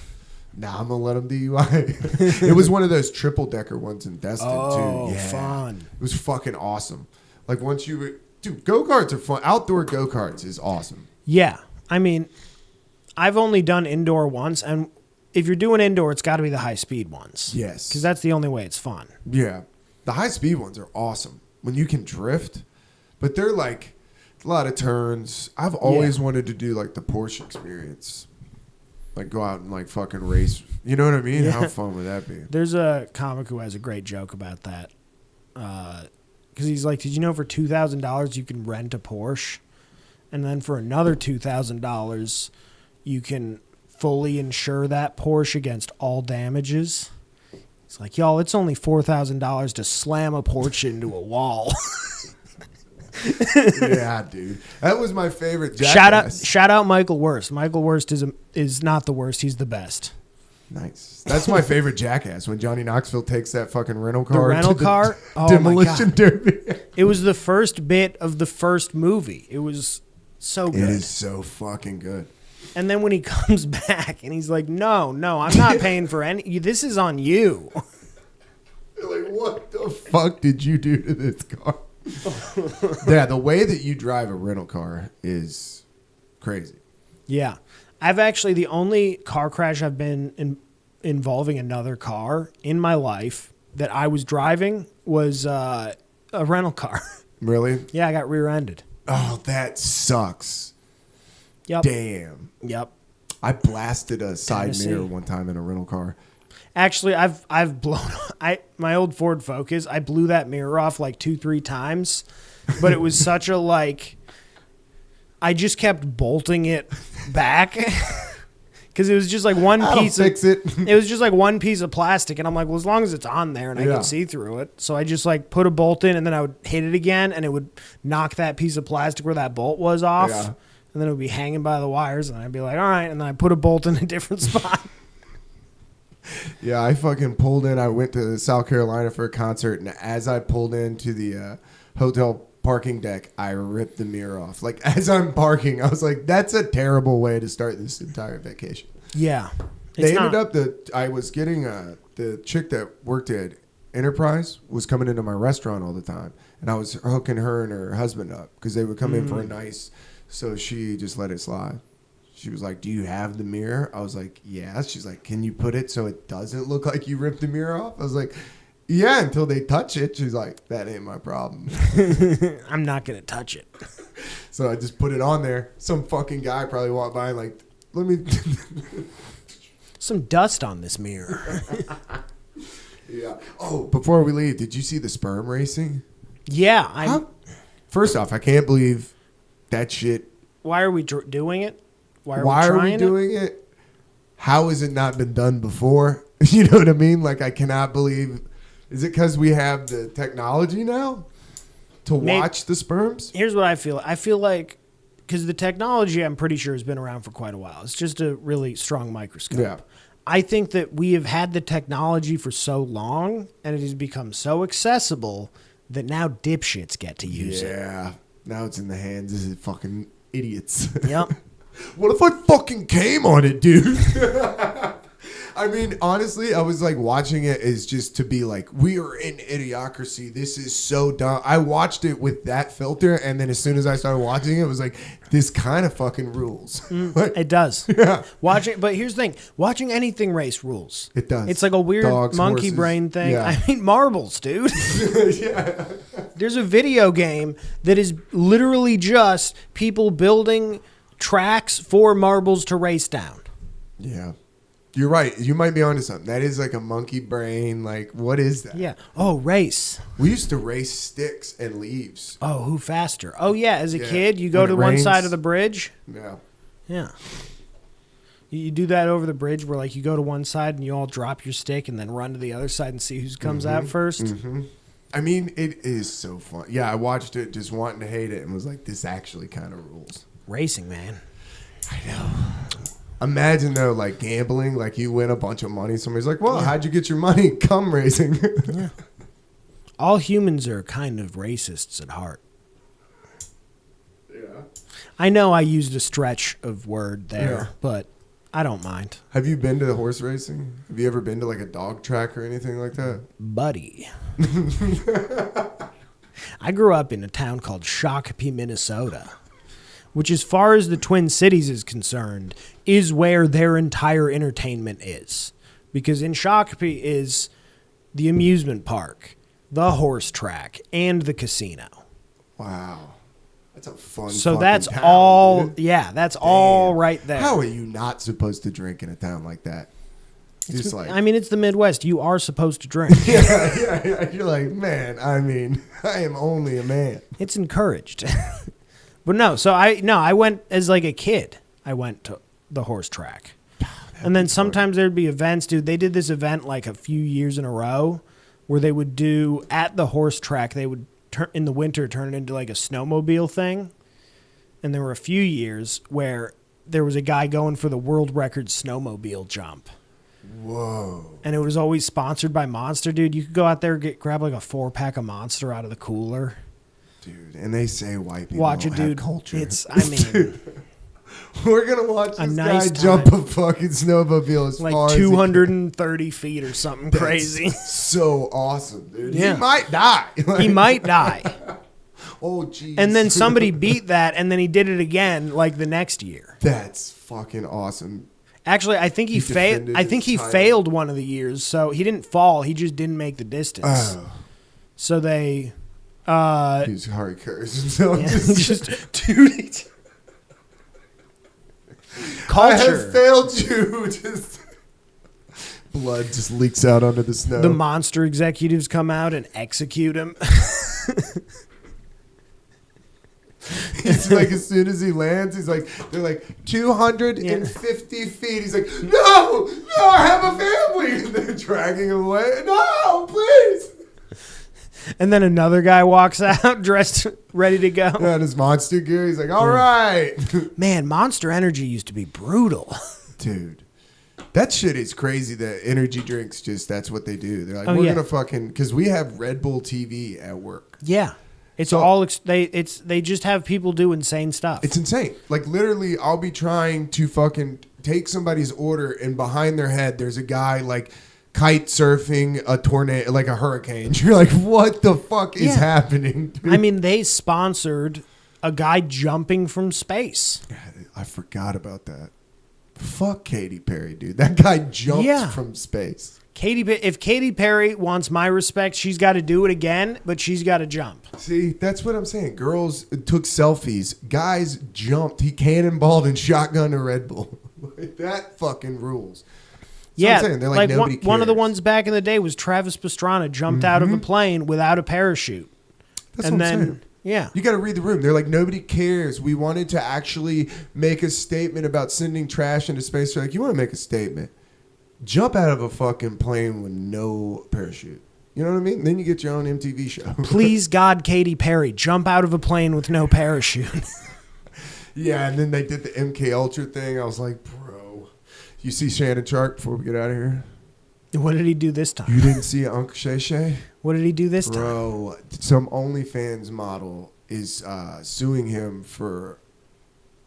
Nah, I'm gonna let them DUI. It was one of those triple decker ones in Destin Oh, too. Yeah, fun. It was fucking awesome. Like once dude, go karts are fun. Outdoor go karts is awesome. Yeah. I mean, I've only done indoor once, and if you're doing indoor, it's got to be the high speed ones. Yes, Because that's the only way it's fun. Yeah, the high speed ones are awesome when you can drift, but they're like a lot of turns. I've always wanted to do like the Porsche experience. Like go out and like fucking race. You know what I mean? Yeah. How fun would that be? There's a comic who has a great joke about that. Because he's like, did you know for $2,000 you can rent a Porsche? And then for another $2,000 you can fully insure that Porsche against all damages. It's like, y'all, it's only $4,000 to slam a Porsche into a wall. Yeah, dude. That was my favorite Jackass. Shout out Michael Worst. Michael Worst is not the worst. He's the best. Nice. That's my favorite Jackass, when Johnny Knoxville takes that fucking rental car. The rental to the car? Oh, demolition my God. derby. It was the first bit of the first movie. It was so good. It is so fucking good. And then when he comes back and he's like, no, I'm not paying for any. This is on you. Like, what the fuck did you do to this car? Yeah, the way that you drive a rental car is crazy. Yeah. I've actually, the only car crash I've been involving another car in my life that I was driving was a rental car. Really? Yeah, I got rear-ended. Oh, that sucks. Yep. Damn. Yep. I blasted a side Tennessee. mirror one time in a rental car. Actually, I've blown my old Ford Focus. I blew that mirror off like 2-3 times, but it was such a like. I just kept bolting it back because it was just like one piece. Fix it. It was just like one piece of plastic, and I'm like, well, as long as it's on there and I Yeah. can see through it, so I just like put a bolt in, and then I would hit it again, and it would knock that piece of plastic where that bolt was off, Yeah. and then it would be hanging by the wires, and I'd be like, all right, and then I put a bolt in a different spot. Yeah, I fucking pulled in. I went to South Carolina for a concert, and as I pulled into the hotel parking deck, I ripped the mirror off. Like, as I'm parking, I was like, that's a terrible way to start this entire vacation. Yeah. They ended up that I was getting the chick that worked at Enterprise was coming into my restaurant all the time, and I was hooking her and her husband up because they would come in for a nice. So she just let it slide. She was like, "Do you have the mirror?" I was like, "Yeah." She's like, "Can you put it so it doesn't look like you ripped the mirror off?" I was like, "Yeah." Until they touch it, she's like, "That ain't my problem." I'm not gonna touch it. So I just put it on there. Some fucking guy probably walked by and like, "Let me." Some dust on this mirror. Yeah. Oh, before we leave, did you see the sperm racing? Yeah. First off, I can't believe that shit. Why are we doing it? Why Are we doing it? How has it not been done before? You know what I mean? Like, I cannot believe. Is it because we have the technology now to watch the sperms? Here's what I feel. I feel like because the technology, I'm pretty sure, has been around for quite a while. It's just a really strong microscope. Yeah. I think that we have had the technology for so long, and it has become so accessible that now dipshits get to use it. Yeah. Now it's in the hands of fucking idiots. Yep. What if I fucking came on it, dude? I mean, honestly, I was like watching it as just to be like, we are in idiocracy. This is so dumb. I watched it with that filter, and then as soon as I started watching it, it was like, this kind of fucking rules. Like, It does. yeah. But here's the thing. Watching anything race rules. It does. It's like a weird Dogs, monkey horses. brain thing. Yeah. I mean, marbles, dude. Yeah. There's a video game that is literally just people building tracks for marbles to race down. Yeah. You're right. You might be onto something. That is like a monkey brain. Like, what is that? Yeah. Oh, race. We used to race sticks and leaves. Oh, who faster? Oh, yeah. As a Yeah. kid, you go When to it one rains. side of the bridge. Yeah. Yeah. You do that over the bridge where, like, you go to one side and you all drop your stick and then run to the other side and see who comes out first. Mm-hmm. I mean, it is so fun. Yeah, I watched it just wanting to hate it and was like, this actually kind of rules. Racing, man. I know. Imagine, though, like gambling, like you win a bunch of money. Somebody's like, well, how'd you get your money? Come racing. Yeah. All humans are kind of racists at heart. Yeah. I know I used a stretch of word there, Yeah. but I don't mind. Have you been to horse racing? Have you ever been to like a dog track or anything like that? Buddy. I grew up in a town called Shakopee, Minnesota, which as far as the Twin Cities is concerned, is where their entire entertainment is. Because in Shakopee is the amusement park, the horse track, and the casino. Wow. That's a fun So fucking that's town, all, dude. yeah, that's all right there. How are you not supposed to drink in a town like that? Just like, I mean, it's the Midwest. You are supposed to drink. yeah. You're like, man, I mean, I am only a man. It's encouraged. But no, so I went as like a kid. I went to the horse track. And then sometimes there'd be events, dude. They did this event like a few years in a row where they would do at the horse track, they would in the winter turn it into like a snowmobile thing. And there were a few years where there was a guy going for the world record snowmobile jump. Whoa. And it was always sponsored by Monster, dude. You could go out there and grab like a 4-pack of Monster out of the cooler. Dude, and they say white people Watch don't it, have dude. culture. I mean, Dude, we're going to watch this nice guy jump a fucking snowmobile as like far 230 feet or something as crazy. So awesome, dude. Yeah. He might die. He might die. Oh, jeez. And then somebody beat that, and then he did it again like the next year. That's fucking awesome. Actually, I think he failed. defended I think his he title. failed one of the years, so he didn't fall. He just didn't make the distance. Oh, So they, he's Harry Curse himself. yeah, Just, dude, I culture. have failed you. Just blood just leaks out onto the snow. The Monster executives come out and execute him. It's like as soon as he lands, he's like, they're like 250 feet. He's like, no, I have a family. And they're dragging him away. No, please. And then another guy walks out dressed, ready to go. Yeah, and his monster gear. He's like, all right. Man, Monster Energy used to be brutal. Dude, that shit is crazy that energy drinks just, that's what they do. They're like, Oh, we're yeah. going to fucking, because we have Red Bull TV at work. Yeah. It's So- all they just have people do insane stuff. It's insane. Like literally, I'll be trying to fucking take somebody's order, and behind their head, there's a guy like kite surfing a tornado, like a hurricane. You're like, what the fuck is Yeah. happening? Dude? I mean, they sponsored a guy jumping from space. I forgot about that. Fuck Katy Perry, dude. That guy jumped Yeah. from space. If Katy Perry wants my respect, she's got to do it again, but she's got to jump. See, that's what I'm saying. Girls took selfies. Guys jumped. He cannonballed and shotgunned a Red Bull. Like, that fucking rules. That's what Yeah, I'm saying. They're like, nobody one of the cares. ones back in the day was Travis Pastrana jumped out of a plane without a parachute. That's and what I'm then, saying. yeah. You got to read the room. They're like, nobody cares. We wanted to actually make a statement about sending trash into space. They're like, you want to make a statement? Jump out of a fucking plane with no parachute. You know what I mean? Then you get your own MTV show. Please, God, Katy Perry, jump out of a plane with no parachute. Yeah, and then they did the MK Ultra thing. I was like, bro. You see Shannon Sharp before we get out of here? What did he do this time? You didn't see Uncle Shay Shay? What did he do this time? Bro, some OnlyFans model is suing him for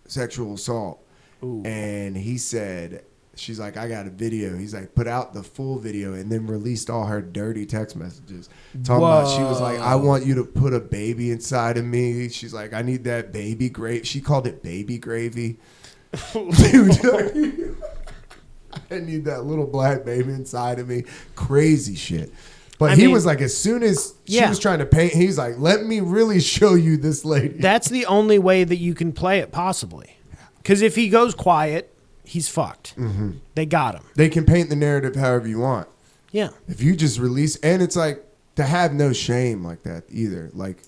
sexual assault. Ooh. And he said, she's like, I got a video. He's like, put out the full video and then released all her dirty text messages. Talking about, she was like, I want you to put a baby inside of me. She's like, I need that baby gravy. She called it baby gravy. Dude, I need that little black baby inside of me. Crazy shit. But he was like, as soon as she was trying to paint, he's like, let me really show you this lady. That's the only way that you can play it, possibly. Because if he goes quiet, he's fucked. Mm-hmm. They got him. They can paint the narrative however you want. Yeah. If you just release, and it's like, to have no shame like that either. Like,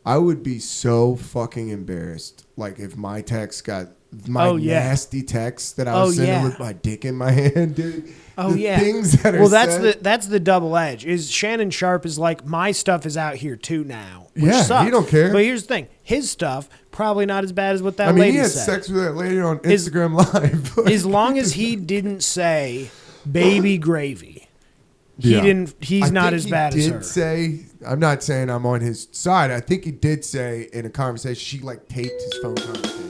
I would be so fucking embarrassed. Like, if my text got my nasty text that I was sending with my dick in my hand, dude. Oh, the things that are that's the double edge. Is Shannon Sharp is like, my stuff is out here too now. Which Yeah, sucks. he don't care. But here's the thing: his stuff probably not as bad as what that I mean, lady he had said. sex with that lady on Instagram Live. As long as he didn't say baby gravy, he Yeah. didn't. He's I not think as he bad as did her. Say, I'm not saying I'm on his side. I think he did say in a conversation, she like taped his phone conversation.